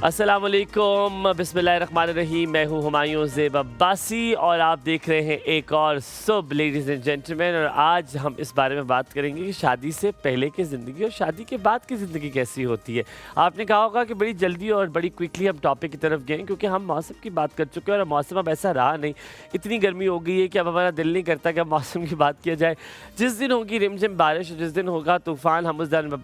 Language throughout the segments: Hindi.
अस्सलामुअलैकुम बिस्मिल्लाहिर्रहमानिर्रहीम। मैं हूँ हुमायूं ज़ेब अब्बासी और आप देख रहे हैं एक और सुब लेडीज़ एंड जेंटलमैन। और आज हम इस बारे में बात करेंगे कि शादी से पहले की ज़िंदगी और शादी के बाद की ज़िंदगी कैसी होती है। आपने कहा होगा कि बड़ी जल्दी और बड़ी क्विकली हम टॉपिक की तरफ गए क्योंकि हम मौसम की बात कर चुके हैं और मौसम अब ऐसा रहा नहीं। इतनी गर्मी हो गई है कि अब हमारा दिल नहीं करता कि अब मौसम की बात किया जाए। जिस दिन होगी रिमझिम बारिश, जिस दिन होगा तूफ़ान, हम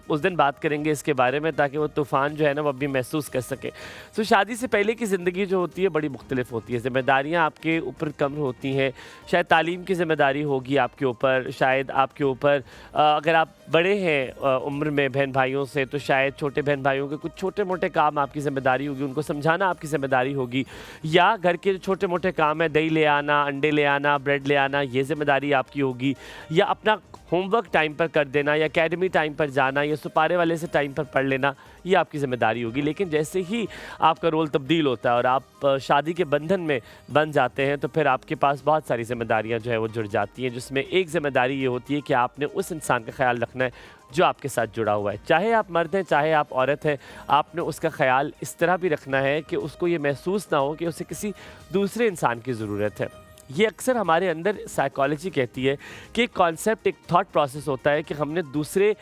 उस दिन बात करेंगे इसके बारे में, ताकि वो तूफ़ान जो है ना वो अभी महसूस कर सके। तो शादी से पहले की ज़िंदगी जो होती है बड़ी मुख्तलिफ होती है। ज़िम्मेदारियाँ आपके ऊपर कम होती हैं। शायद तालीम की ज़िम्मेदारी होगी आपके ऊपर, शायद आपके ऊपर अगर आप बड़े हैं उम्र में बहन भाइयों से, तो शायद छोटे बहन भाइयों के कुछ छोटे मोटे काम आपकी ज़िम्मेदारी होगी, उनको समझाना आपकी ज़िम्मेदारी होगी। या घर के जो छोटे मोटे काम है, दही ले आना, अंडे ले आना, ब्रेड ले आना, ये ज़िम्मेदारी आपकी होगी। या अपना होमवर्क टाइम पर कर देना, या एकेडमी टाइम पर जाना, या सुपारे वाले से टाइम पर पढ़ लेना, ये आपकी ज़िम्मेदारी होगी। लेकिन जैसे ही आपका रोल तब्दील होता है और आप शादी के बंधन में बन जाते हैं, तो फिर आपके पास बहुत सारी ज़िम्मेदारियां जो है वो जुड़ जाती हैं, जिसमें एक ज़िम्मेदारी ये होती है कि आपने उस इंसान का ख्याल रखना है जो आपके साथ जुड़ा हुआ है। चाहे आप मर्द हैं, चाहे आप औरत हैं, आपने उसका ख्याल इस तरह भी रखना है कि उसको ये महसूस ना हो कि उसे किसी दूसरे इंसान की ज़रूरत है। ये अक्सर हमारे अंदर साइकोलॉजी कहती है कि एक कॉन्सेप्ट, एक थॉट प्रोसेस होता है कि हमने दूसरे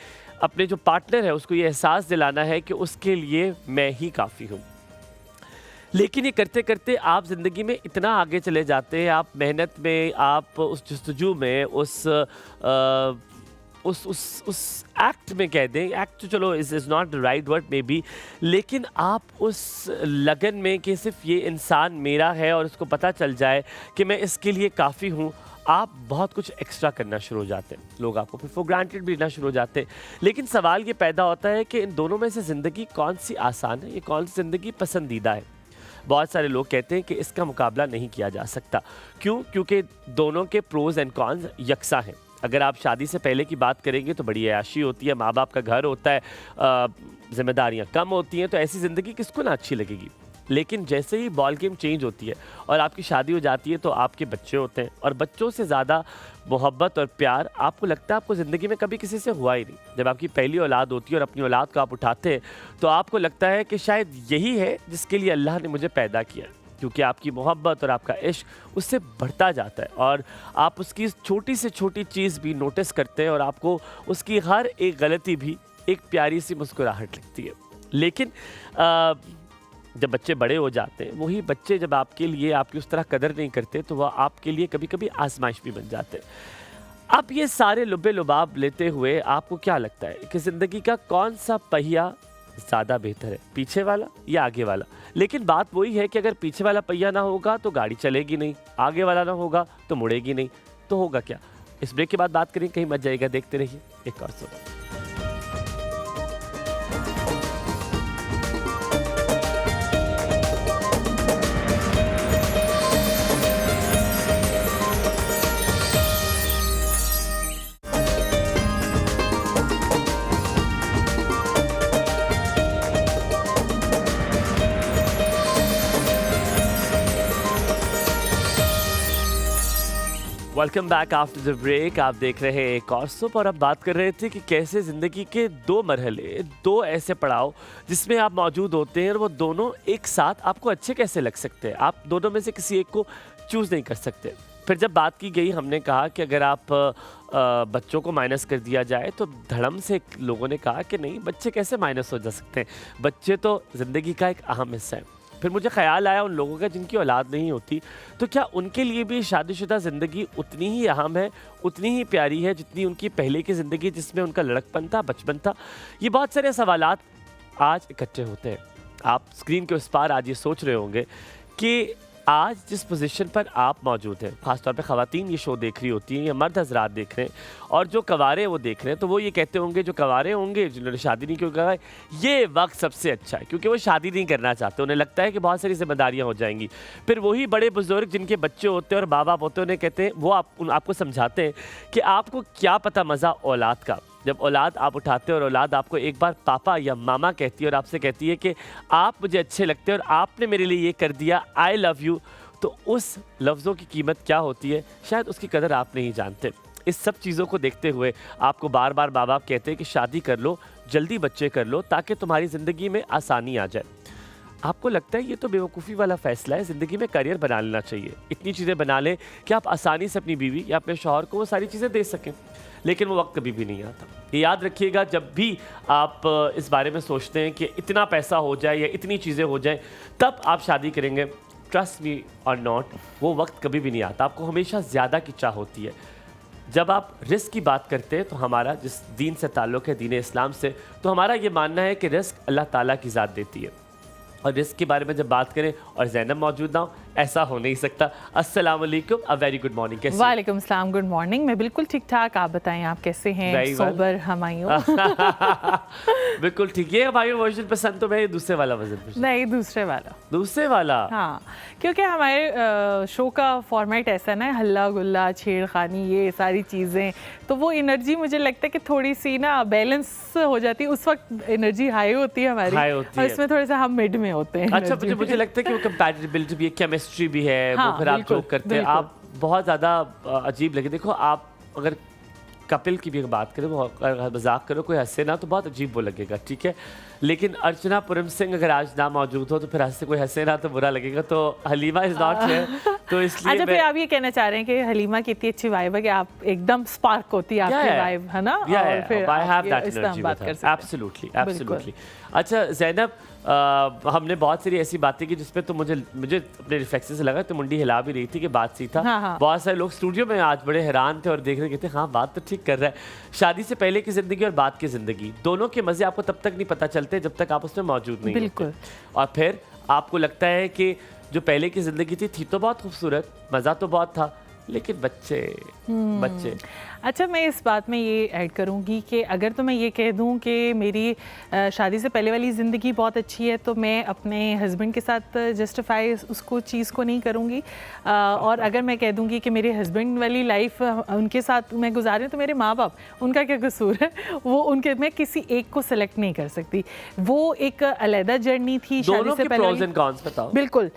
अपने जो पार्टनर है उसको ये एहसास दिलाना है कि उसके लिए मैं ही काफ़ी हूँ। लेकिन ये करते करते आप ज़िंदगी में इतना आगे चले जाते हैं, आप मेहनत में, आप उस जस्तजू में, उस एक्ट में, कह दें एक्ट तो चलो is not the right word may be, लेकिन आप उस लगन में कि सिर्फ ये इंसान मेरा है और उसको पता चल जाए कि मैं इसके लिए काफ़ी हूँ, आप बहुत कुछ एक्स्ट्रा करना शुरू हो जाते हैं। लोग आपको फिर फॉर ग्रांटेड भी लेना शुरू हो जाते हैं। लेकिन सवाल ये पैदा होता है कि इन दोनों में से ज़िंदगी कौन सी आसान है, ये कौन सी ज़िंदगी पसंदीदा है। बहुत सारे लोग कहते हैं कि इसका मुकाबला नहीं किया जा सकता। क्यों? क्योंकि दोनों के प्रोज एंड कॉन्स यकसा हैं। अगर आप शादी से पहले की बात करेंगे तो बड़ी ऐशी होती है, माँ बाप का घर होता है, जिम्मेदारियाँ कम होती हैं, तो ऐसी ज़िंदगी किसको ना अच्छी लगेगी। लेकिन जैसे ही बॉल गेम चेंज होती है और आपकी शादी हो जाती है, तो आपके बच्चे होते हैं और बच्चों से ज़्यादा मोहब्बत और प्यार आपको लगता है आपको ज़िंदगी में कभी किसी से हुआ ही नहीं। जब आपकी पहली औलाद होती है और अपनी औलाद को आप उठाते हैं, तो आपको लगता है कि शायद यही है जिसके लिए अल्लाह ने मुझे पैदा किया, क्योंकि आपकी मोहब्बत और आपका इश्क उससे बढ़ता जाता है और आप उसकी छोटी से छोटी चीज़ भी नोटिस करते हैं और आपको उसकी हर एक गलती भी एक प्यारी सी मुस्कुराहट लगती है। लेकिन जब बच्चे बड़े हो जाते हैं, वही बच्चे जब आपके लिए आपकी उस तरह कदर नहीं करते, तो वह आपके लिए कभी कभी आजमाइश भी बन जाते हैं। अब ये सारे लुबे लुबाब लेते हुए आपको क्या लगता है कि ज़िंदगी का कौन सा पहिया ज़्यादा बेहतर है, पीछे वाला या आगे वाला? लेकिन बात वही है कि अगर पीछे वाला पहिया ना होगा तो गाड़ी चलेगी नहीं, आगे वाला ना होगा तो मुड़ेगी नहीं, तो होगा क्या? इस ब्रेक के बाद बात करेंगे, कहीं मत जाएगा, देखते रहिए एक और सुबह। Welcome back after the break. आप देख रहे हैं एक और सुप और अब बात कर रहे थे कि कैसे ज़िंदगी के दो मरहले, दो ऐसे पड़ाव जिसमें आप मौजूद होते हैं और वो दोनों एक साथ आपको अच्छे कैसे लग सकते हैं। आप दोनों में से किसी एक को चूज़ नहीं कर सकते। फिर जब बात की गई, हमने कहा कि अगर आप बच्चों को माइनस कर दिया जाए, तो धड़म से लोगों ने कहा कि नहीं, बच्चे कैसे माइनस हो जा सकते हैं, बच्चे तो ज़िंदगी का एक अहम हिस्सा है। फिर मुझे ख्याल आया उन लोगों का जिनकी औलाद नहीं होती, तो क्या उनके लिए भी शादीशुदा ज़िंदगी उतनी ही अहम है, उतनी ही प्यारी है जितनी उनकी पहले की ज़िंदगी जिसमें उनका लड़कपन था, बचपन था? ये बहुत सारे सवालात आज इकट्ठे होते हैं। आप स्क्रीन के उस पार आज ये सोच रहे होंगे कि आज जिस पोजीशन पर आप मौजूद हैं, ख़ासतौर पे ख़वातीन ये शो देख रही होती हैं या मर्द हज़रात देख रहे हैं, और जो कवारे वो देख रहे हैं, तो वो ये कहते होंगे, जो कवारे होंगे जिन्होंने शादी नहीं क्यों करा है, ये वक्त सबसे अच्छा है, क्योंकि वो शादी नहीं करना चाहते, उन्हें लगता है कि बहुत सारी जिम्मेदारियाँ हो जाएंगी। फिर वही बड़े बुजुर्ग जिनके बच्चे होते हैं और माँ बाप होते हैं, उन्हें कहते हैं, वो आपको समझाते हैं कि आपको क्या पता मज़ा औलाद का। जब औलाद आप उठाते हैं और औलाद आपको एक बार पापा या मामा कहती है और आपसे कहती है कि आप मुझे अच्छे लगते हैं और आपने मेरे लिए ये कर दिया, आई लव यू, तो उस लफ्ज़ों की कीमत क्या होती है, शायद उसकी कदर आप नहीं जानते। इस सब चीज़ों को देखते हुए आपको बार बार माँ बाप कहते हैं कि शादी कर लो, जल्दी बच्चे कर लो, ताकि तुम्हारी ज़िंदगी में आसानी आ जाए। आपको लगता है ये तो बेवकूफ़ी वाला फैसला है, ज़िंदगी में करियर बना लेना चाहिए, इतनी चीज़ें बना लें कि आप आसानी से अपनी बीवी या अपने शौहर को वो सारी चीज़ें दे सकें, लेकिन वो वक्त कभी भी नहीं आता। ये याद रखिएगा, जब भी आप इस बारे में सोचते हैं कि इतना पैसा हो जाए या इतनी चीज़ें हो जाएं तब आप शादी करेंगे, ट्रस्ट मी और नॉट, वो वक्त कभी भी नहीं आता। आपको हमेशा ज़्यादा की चाह होती है। जब आप रिस्क की बात करते हैं तो हमारा जिस दीन से ताल्लुक़ है, दीन इस्लाम से, तो हमारा ये मानना है कि रिस्क अल्लाह ताला की ज़ात देती है। और रिस्क के बारे में जब बात करें और ज़ैनब मौजूद ना हो, ऐसा हो नहीं सकता। अस्सलाम वालेकुम, अ वेरी गुड मॉर्निंग। कैसे? वालेकुम सलाम, गुड मॉर्निंग। मैं बिल्कुल ठीक ठाक, आप बताएं आप कैसे हैं? सोबर हमायूं। बिल्कुल ठीक। ये हमायूं वर्जन पसंद तो मैं दूसरे वाला वर्जन पसंद। नहीं, दूसरे वाला। दूसरे वाला? हाँ, क्योंकि हमारे शो का फॉर्मेट ऐसा ना, हल्ला गुल्ला छेड़खानी ये सारी चीज़ें, तो वो एनर्जी मुझे लगता है कि थोड़ी सी ना बैलेंस हो जाती है। उस वक्त एनर्जी हाई होती है हमारी, और इसमें थोड़ा सा हम मिड में होते हैं। अच्छा, मुझे लगता है कि वो कंपैटिबिलिटी भी है, केमिस्ट्री भी है। हाँ, वो फिर आप जोक करते हैं, आप बहुत ज़्यादा अजीब लगे। देखो, आप अगर कपिल की भी बात करें, वो मजाक करो, कोई हंसे ना तो बहुत अजीब वो लगेगा, ठीक है। लेकिन अर्चना पुरम सिंह अगर आज ना मौजूद हो तो फिर हंसे कोई हंसे ना तो बुरा लगेगा। तो हलीमा इज नॉट हियर, तो इसलिए अच्छा, फिर आप ये कहना चाह रहे हैं कि हलीमा की इतनी अच्छी वाइब है कि आप एकदम स्पार्क होती है आपकी वाइब, है ना? और फिर I have that energy with her. Absolutely, absolutely. अच्छा ज़ैनब, हमने बहुत सारी ऐसी बातें की जिसमें तो मुझे अपने रिफ्लेक्शन से लगा तो मुंडी हिला भी रही थी कि बात सही था। हाँ। बहुत सारे लोग स्टूडियो में आज बड़े हैरान थे और देख रहे थे, हाँ बात तो ठीक कर रहा है। शादी से पहले की ज़िंदगी और बाद की ज़िंदगी, दोनों के मज़े आपको तब तक नहीं पता चलते जब तक आप उसमें मौजूद नहीं बिल्कुल होते। और फिर आपको लगता है कि जो पहले की ज़िंदगी थी तो बहुत खूबसूरत, मज़ा तो बहुत था, लेकिन बच्चे। अच्छा, मैं इस बात में ये ऐड करूँगी कि अगर तो मैं ये कह दूँ कि मेरी शादी से पहले वाली ज़िंदगी बहुत अच्छी है, तो मैं अपने हस्बैंड के साथ जस्टिफाई उसको चीज़ को नहीं करूँगी। और अगर मैं कह दूँगी कि मेरे हस्बैंड वाली लाइफ उनके साथ मैं गुजारी हूँ, तो मेरे माँ बाप, उनका क्या कसूर है? वो उनके, मैं किसी एक को सेलेक्ट नहीं कर सकती। वो एक अलहदा जर्नी थी शादी से पहले। प्रोस एंड कॉन्स बताओ। बिल्कुल,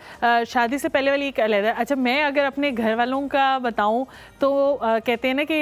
शादी से पहले वाली एक अलहदा। अच्छा, मैं अगर अपने घर वालों का बताऊँ तो कहते हैं ना कि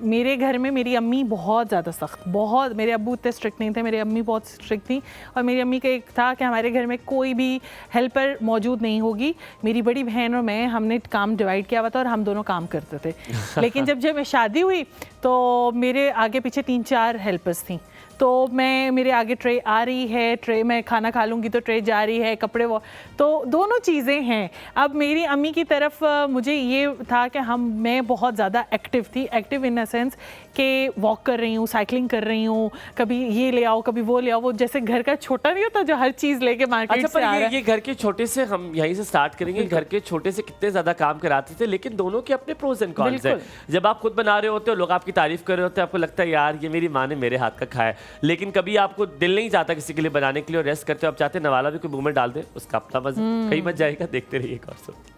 मेरे घर में मेरी अम्मी बहुत ज़्यादा सख्त, बहुत, मेरे अब्बू इतने स्ट्रिक्ट नहीं थे, मेरी अम्मी बहुत स्ट्रिक्ट थी। और मेरी अम्मी का एक था कि हमारे घर में कोई भी हेल्पर मौजूद नहीं होगी। मेरी बड़ी बहन और मैं, हमने काम डिवाइड किया हुआ था और हम दोनों काम करते थे। लेकिन जब मैं शादी हुई तो मेरे आगे पीछे 3-4 हेल्पर्स थी। तो मेरे आगे ट्रे आ रही है, ट्रे में खाना खा लूँगी तो ट्रे जा रही है, कपड़े वो, तो दोनों चीज़ें हैं। अब मेरी अम्मी की तरफ मुझे ये था कि मैं बहुत ज़्यादा एक्टिव थी, एक्टिव इन द सेंस कि वॉक कर रही हूँ, साइकिलिंग कर रही हूँ, कभी ये ले आओ, कभी वो ले आओ। वो जैसे घर का छोटा नहीं होता जो हर चीज़ लेके मार्केट से आ रहा है। ये घर के छोटे से हम यहीं से स्टार्ट करेंगे। घर के छोटे से कितने ज़्यादा काम कराते थे, लेकिन दोनों के अपने प्रोज एंड कॉन्स हैं। जब आप खुद बना रहे होते हो, लोग आपकी तारीफ कर रहे होते हैं, आपको लगता है यार ये मेरी माँ ने मेरे हाथ का खाया। लेकिन कभी आपको दिल नहीं चाहता किसी के लिए बनाने के लिए और रेस्ट करते हो, आप चाहते हैं नवाला भी कोई मुंह में डाल दे, उसका अपना मजा कहीं मत जाएगा। देखते रहिए एक और सब।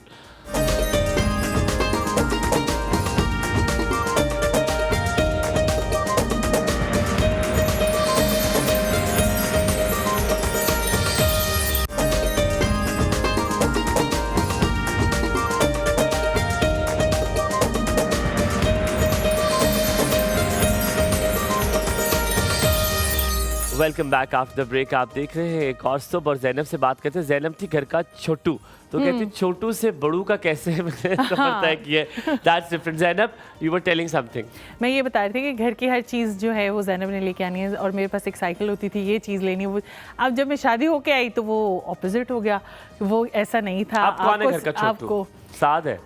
Welcome back after the break. आप देख रहे हैं एक और सुबह और ज़ैनब से बात करते हैं। ज़ैनब थी घर का छोटू, तो कहती हैं छोटू से बड़ू का कैसे मैंने तय किया। That's different. Zainab, you were telling something. मैं ये बता रही थी कि घर की हर चीज़ जो है वो ज़ैनब ने लेके आनी है, और मेरे पास एक साइकिल होती थी, ये चीज़ लेनी है वो। अब जब मैं शादी होके आई तो वो ऑपोजिट हो गया, वो ऐसा नहीं था। आपको साथ है?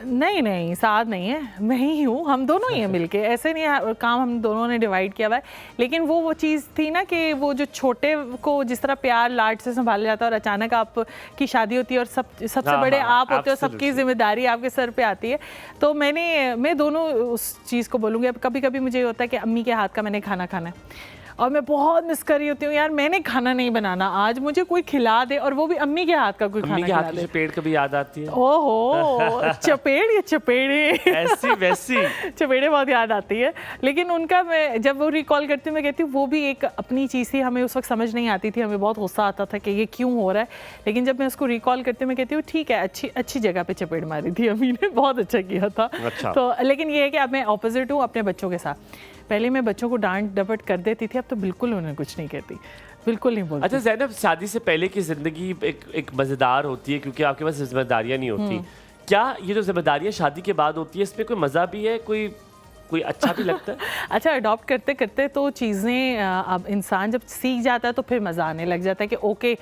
नहीं, साथ नहीं है, मैं ही हूँ, हम दोनों ही हैं मिलके। ऐसे नहीं है, काम हम दोनों ने डिवाइड किया हुआ है। लेकिन वो चीज़ थी ना कि वो जो छोटे को जिस तरह प्यार लाड से संभाला जाता है और अचानक आप की शादी होती है और सबसे बड़े आप होते हो, सबकी जिम्मेदारी आपके सर पे आती है। तो मैं दोनों उस चीज़ को बोलूँगी। अब कभी कभी मुझे ये होता है कि अम्मी के हाथ का मैंने खाना खाना है और मैं बहुत मिस कर रही होती हूँ, यार मैंने खाना नहीं बनाना आज, मुझे कोई खिला दे, और वो भी अम्मी के हाथ का कोई खाना खिला दे। चपेड़ कभी याद आती है? ओहो, चपेड़ या चपेड़े ऐसी वैसी चपेड़े बहुत याद आती है। लेकिन उनका मैं जब वो रिकॉल करती हूँ, मैं कहती हूँ वो भी एक अपनी चीज़ थी। हमें उस वक्त समझ नहीं आती थी, हमें बहुत गुस्सा आता था कि ये क्यों हो रहा है। लेकिन जब मैं उसको रिकॉल करती हूँ, मैं कहती हूँ ठीक है, अच्छी जगह पे चपेड़ मारी थी अम्मी ने, बहुत अच्छा किया था। अच्छा। तो लेकिन ये है कि अब मैं ऑपोजिट हूँ अपने बच्चों के साथ। पहले मैं बच्चों को डांट डपट कर देती थी, अब तो बिल्कुल उन्हें कुछ नहीं कहती, बिल्कुल नहीं बोलती। अच्छा ज़ैनब, शादी से पहले की ज़िंदगी एक मज़ेदार होती है क्योंकि आपके पास जिम्मेदारियाँ नहीं होती। क्या ये जो जिम्मेदारियाँ शादी के बाद होती है इसमें कोई मज़ा भी है, कोई अच्छा भी लगता है? अच्छा, अडॉप्ट करते करते तो चीज़ें अब इंसान जब सीख जाता है तो फिर मज़ा आने लग जाता है कि ओके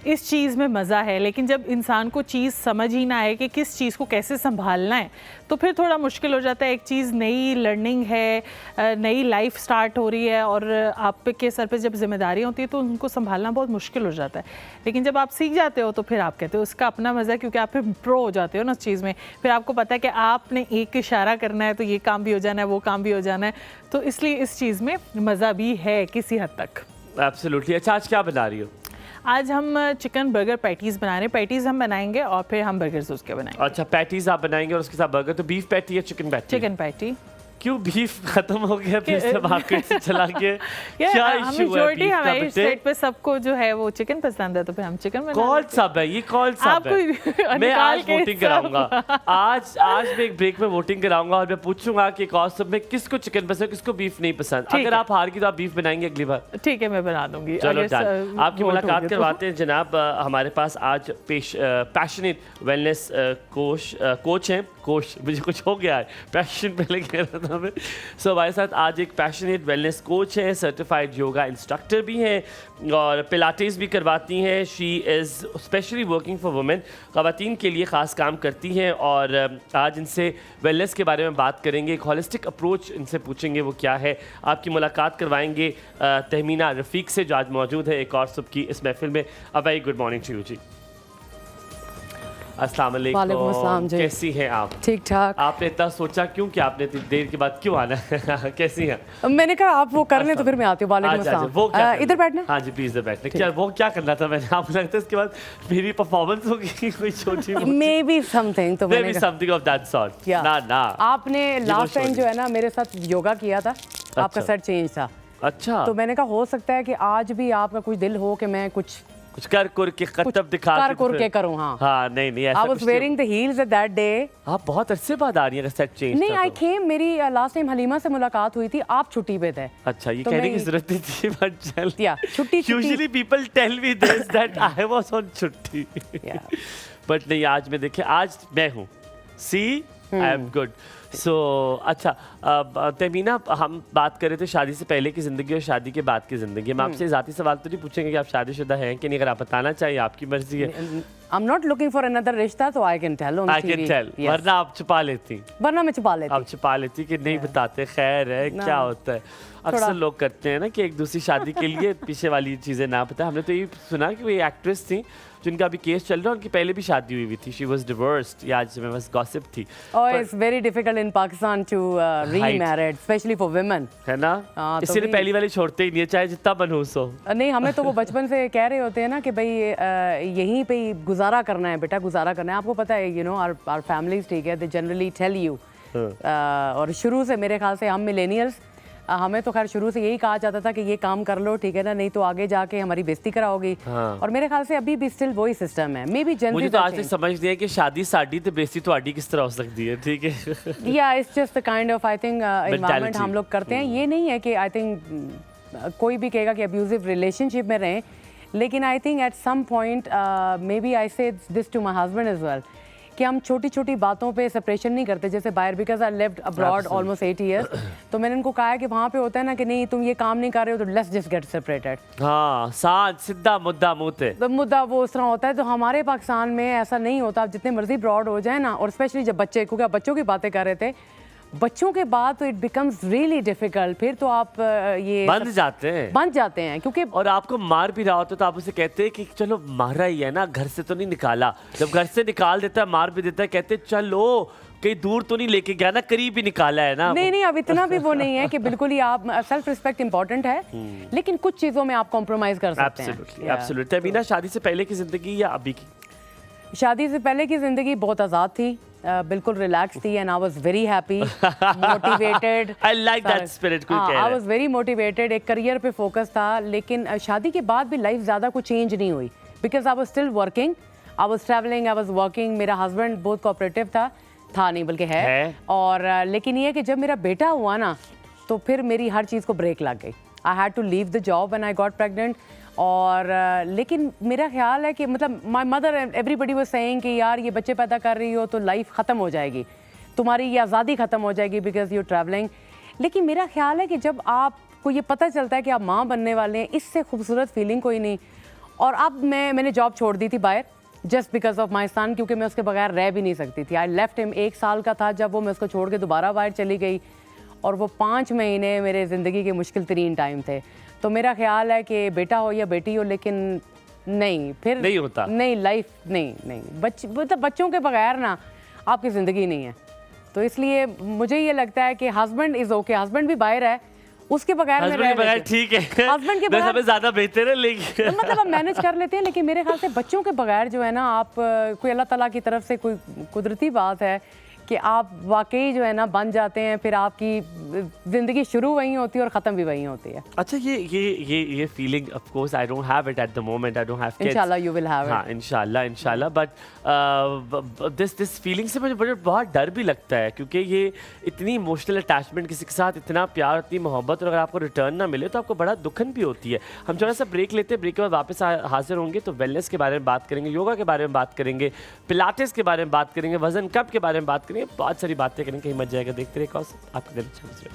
इस चीज़ में मज़ा है। लेकिन जब इंसान को चीज़ समझ ही ना आए कि किस चीज़ को कैसे संभालना है तो फिर थोड़ा मुश्किल हो जाता है। एक चीज़ नई लर्निंग है, नई लाइफ स्टार्ट हो रही है और आपके सर पे जब जिम्मेदारी होती है तो उनको संभालना बहुत मुश्किल हो जाता है। लेकिन जब आप सीख जाते हो तो फिर आप कहते हो उसका अपना मज़ा है, क्योंकि आप फिर प्रो हो जाते हो ना उस चीज़ में। फिर आपको पता है कि आपने एक इशारा करना है तो ये काम भी हो जाना है, वो काम भी हो जाना है, तो इसलिए इस चीज़ में मज़ा भी है किसी हद तक। एब्सोल्युटली। अच्छा, आज क्या बना रही हो? आज हम चिकन बर्गर पैटीज़ बना रहे हैं। पैटीज़ हम बनाएंगे और फिर हम बर्गर्स उसके बनाएंगे। अच्छा, पैटीज़ आप बनाएंगे और उसके साथ बर्गर। तो बीफ पैटी या चिकन पैटी? Chicken patty. क्यों बीफ खत्म हो गया फिर से मार्केट से चला गया? क्या इशू है बीफ का? हमारी स्टेट पे सबको जो है वो चिकन पसंद है तो फिर हम चिकन बना कौन सब है ये, कौन सब है? मैं आज वोटिंग कराऊंगा। आज मैं एक ब्रेक में वोटिंग कराऊंगा और मैं पूछूंगा कि कॉस्ट में किसको चिकन पसंद, किसको बीफ नहीं पसंद। अगर आप हार गई तो आप बीफ बनाएंगे अगली बार? ठीक है, मैं बना दूंगी। चलो आपकी मुलाकात करवाते हैं जनाब। हमारे पास आज पैशनेट वेलनेस कोच हैं। कोच मुझे कुछ हो गया है, पैशन पहले कह रहा था मैं। सो हमारे साथ आज एक पैशनेट वेलनेस कोच है, सर्टिफाइड योगा इंस्ट्रक्टर भी हैं और पिलाटेस भी करवाती हैं। She is specially working for women, ख़वातीन के लिए ख़ास काम करती हैं। और आज इनसे वेलनेस के बारे में बात करेंगे, एक हॉलिस्टिक अप्रोच इनसे पूछेंगे वो क्या है। आपकी मुलाकात करवाएंगे तहमीना रफ़ीक से जो आज मौजूद है एक और सुबह की इस महफिल में। A very good morning to you जी। अस्सलाम वालेकुम, कैसी हैं आप? ठीक ठाक। आपने इतना सोचा क्यों कि आपने इतनी देर के बाद क्यों आना है? कैसी हैं? मैंने कहा आप वो कर लें तो फिर मैं आती हूँ। वालेकुम अस्सलाम। वो क्या इधर बैठना। हाँ जी प्लीज इधर बैठना। क्या वो क्या करना था मैंने? आपको लगता है इसके बाद मेरी परफॉर्मेंस होगी कोई छोटी मे बी समथिंग, तो मैंने समथिंग ऑफ दैट सॉर्ट। ना आपने लास्ट टाइम जो है ना मेरे साथ योगा किया था, आपका सर चेंज था। अच्छा, तो मैंने कहा हो सकता है कि आज भी आपका कुछ दिल हो कि मैं कुछ कर के खत्म दिखा के करूं। हाँ नहीं ऐसा I was wearing the heels at that day। आप बहुत अरसे बाद आ रही हैं, सेट चेंज नहीं आई came, मेरी लास्ट टाइम हलीमा से मुलाकात हुई थी, आप छुट्टी पे थे। अच्छा, ये कहने की जरूरत नहीं थी बट चल छुट्टी। Usually people tell me this that I was on छुट्टी बट नहीं, आज मैं देखिए आज मैं हूँ। सी आई एम गुड। सो अच्छा, तहमीना, हम बात कर रहे थे शादी से पहले की ज़िंदगी और शादी के बाद की ज़िंदगी। हम आपसे ज़ाती सवाल तो नहीं पूछेंगे कि आप शादीशुदा हैं कि नहीं, अगर आप बताना चाहिए आपकी मर्जी है। I'm not looking for another रिश्ता, तो I can tell on TV। I can tell, वरना आप छुपा लेती। वरना मैं छुपा लेती। आप छुपा लेती कि नहीं बताते। खैर है, क्या होता है अक्सर लोग करते हैं ना कि एक दूसरी शादी के लिए पीछे वाली चीज़ें ना पता। हमने तो ये सुना कि वो एक्ट्रेस थी जिनका अभी केस चल रहा है, उनकी पहले भी शादी हुई थी। She was divorced. ये आज में बस गॉसिप थी। और it's very difficult in Pakistan to remarried, specially for women, है ना। इसलिए पहली वाली छोड़ते ही नहीं है, चाहे जितना मनहूस हो। नहीं, हमें तो वो बचपन से कह रहे होते हैं ना कि भाई यहीं पे गुजारा करना है बेटा, गुजारा करना है। आपको पता है यू नो आवर फैमिलीज, ठीक है, दे जनरली टेल यू। और शुरू से मेरे ख्याल से हम मिलेनियल्स, हमें तो खैर शुरू से यही कहा जाता था कि ये काम कर लो, ठीक है ना, नहीं तो आगे जाके हमारी बेइज्जती कराओगी। और मेरे ख्याल से अभी भी स्टिल वही सिस्टम है। मे बी मुझे तो आज तक समझ नहीं है कि शादी साड़ी तो बेइज्जती तो आड़ी किस तरह हो सकती है। ठीक है, या it's just the kind of I think environment हम लोग करते हैं। ये नहीं है कि आई थिंक कोई भी कहेगा कि अब्यूजिव रिलेशनशिप में रहें, लेकिन I think at some point maybe I say this to my husband as well कि हम छोटी छोटी बातों पे सेपरेशन नहीं करते। जैसे बाहर, because I lived abroad almost 8 years, तो मैंने उनको कहा है कि वहाँ पे होता है ना कि नहीं तुम ये काम नहीं कर रहे हो तो लेट्स जस्ट गेट सेपरेटेड। हाँ, साथ सीधा मुद्दा मुँह तो मुद्दा वो उस तरह होता है। तो हमारे पाकिस्तान में ऐसा नहीं होता। आप जितने मर्जी ब्रॉड हो जाए ना, और स्पेशली जब बच्चे, क्योंकि आप बच्चों की बातें कर रहे थे, बच्चों के बाद तो इट बिकम्स रियली डिफिकल्ट। फिर तो आप ये बंद जाते हैं क्योंकि और आपको मार भी रहा होता तो आप उसे कहते हैं कि चलो मारा ही है ना, घर से तो नहीं निकाला। जब घर से निकाल देता है, मार भी देता है, कहते चलो कहीं दूर तो नहीं लेके गया ना, करीब ही निकाला है ना। नहीं, अब इतना भी वो नहीं है कि बिल्कुल ही आप, सेल्फ रिस्पेक्ट इंपॉर्टेंट है, लेकिन कुछ चीजों में आप कॉम्प्रोमाइज कर सकते हैं। एब्सोल्युटली। तहमीना, शादी से पहले की जिंदगी या अभी की? शादी से पहले की जिंदगी बहुत आज़ाद थी, बिल्कुल रिलैक्स थी, and I was very happy, motivated. I like that spirit. I was very motivated, एक करियर पे फोकस था। लेकिन शादी के बाद भी लाइफ ज़्यादा कुछ चेंज नहीं हुई, because I was still working, I was travelling, I was working. मेरा हस्बैंड बहुत कोऑपरेटिव था नहीं बल्कि है। और लेकिन ये कि जब मेरा बेटा हुआ ना, तो फिर मेरी हर चीज़ को ब्रेक लग गई। I had to leave the job when I got pregnant. और लेकिन मेरा ख्याल है कि मतलब my mother everybody was saying कि यार ये बच्चे पैदा कर रही हो तो लाइफ ख़त्म हो जाएगी, तुम्हारी ये आज़ादी ख़त्म हो जाएगी बिकॉज यू ट्रैवलिंग। लेकिन मेरा ख्याल है कि जब आपको ये पता चलता है कि आप माँ बनने वाले हैं, इससे खूबसूरत फीलिंग कोई नहीं। और अब मैंने जॉब छोड़ दी थी बाहर जस्ट बिकॉज ऑफ माई सन, क्योंकि मैं उसके बगैर रह भी नहीं सकती थी। आई लेफ्ट हिम, 1 साल का था जब वो, मैं उसको छोड़ के दोबारा बाहर चली गई और वो 5 महीने मेरे ज़िंदगी के मुश्किल तरीन टाइम थे। तो मेरा ख्याल है कि बेटा हो या बेटी हो, लेकिन नहीं, फिर नहीं होता, नहीं लाइफ नहीं बच्चों के बगैर ना आपकी ज़िंदगी नहीं है। तो इसलिए मुझे ये लगता है कि हस्बैंड इज़ ओके, हस्बैंड भी बाहर है, उसके बगैर हस्बैंड के बगैर ठीक है, हस्बैंड के बगैर ज़्यादा बेहतर है, लेकिन मतलब हम मैनेज कर लेते हैं। लेकिन मेरे ख्याल से बच्चों के बगैर जो है ना, आप कोई अल्लाह ताला की तरफ से कोई कुदरती बात है कि आप वाकई जो है ना बन जाते हैं, फिर आपकी ज़िंदगी शुरू वहीं होती है और ख़त्म भी वहीं होती है। अच्छा, ये feeling of course I don't have it at the moment, I don't have kids. इंशाल्लाह यू विल हैव इट। हाँ, इंशाल्लाह बट दिस फीलिंग से मुझे बहुत डर भी लगता है, क्योंकि ये इतनी इमोशनल अटैचमेंट, किसी के साथ इतना प्यार, इतनी मोहब्बत, और अगर आपको रिटर्न ना मिले तो आपको बड़ा दुखन भी होती है। हम थोड़ा सा ब्रेक लेते हैं, ब्रेक के बाद वापस हाजिर होंगे तो वेलनेस के बारे में बात करेंगे, योगा के बारे में बात करेंगे, पिलाटेस के बारे में बात करेंगे, वजन कम के बारे में बात करेंगे, बहुत सारी बातें करेंगे, कहीं मत जाएगा। देखते रहिए आपका दिन अच्छा गुजरे।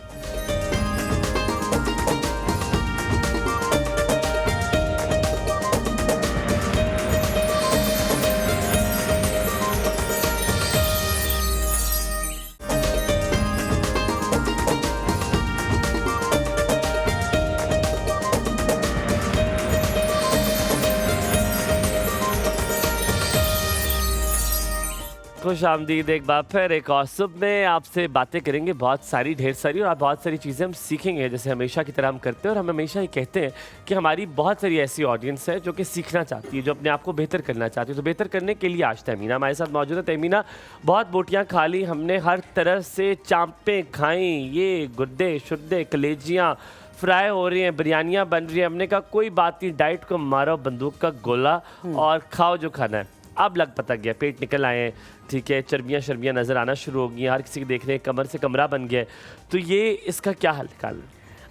खुश आमदीद एक बार फिर एक और सुबह में आपसे बातें करेंगे, बहुत सारी, ढेर सारी, और बहुत सारी चीज़ें हम सीखेंगे जैसे हमेशा की तरह हम करते हैं। और हम हमेशा ही कहते हैं कि हमारी बहुत सारी ऐसी ऑडियंस है जो कि सीखना चाहती है, जो अपने आप को बेहतर करना चाहती है। तो बेहतर करने के लिए आज तहमीना हमारे साथ मौजूद है। तहमीना, बहुत बोटियाँ खा ली हमने, हर तरह से चांपें खाई, ये गुद्दे शुद्दे कलेजियाँ फ्राई हो रही हैं, बिरयानियाँ बन रही हैं। हमने कहा कोई बात नहीं, डाइट को मारो बंदूक का गोला और खाओ जो खाना है। अब लग पता गया, पेट निकल आए हैं, ठीक है, चर्बियाँ नज़र आना शुरू हो गई हैं, हर किसी के देखने कमर से कमरा बन गया है। तो ये इसका क्या हल निकालना?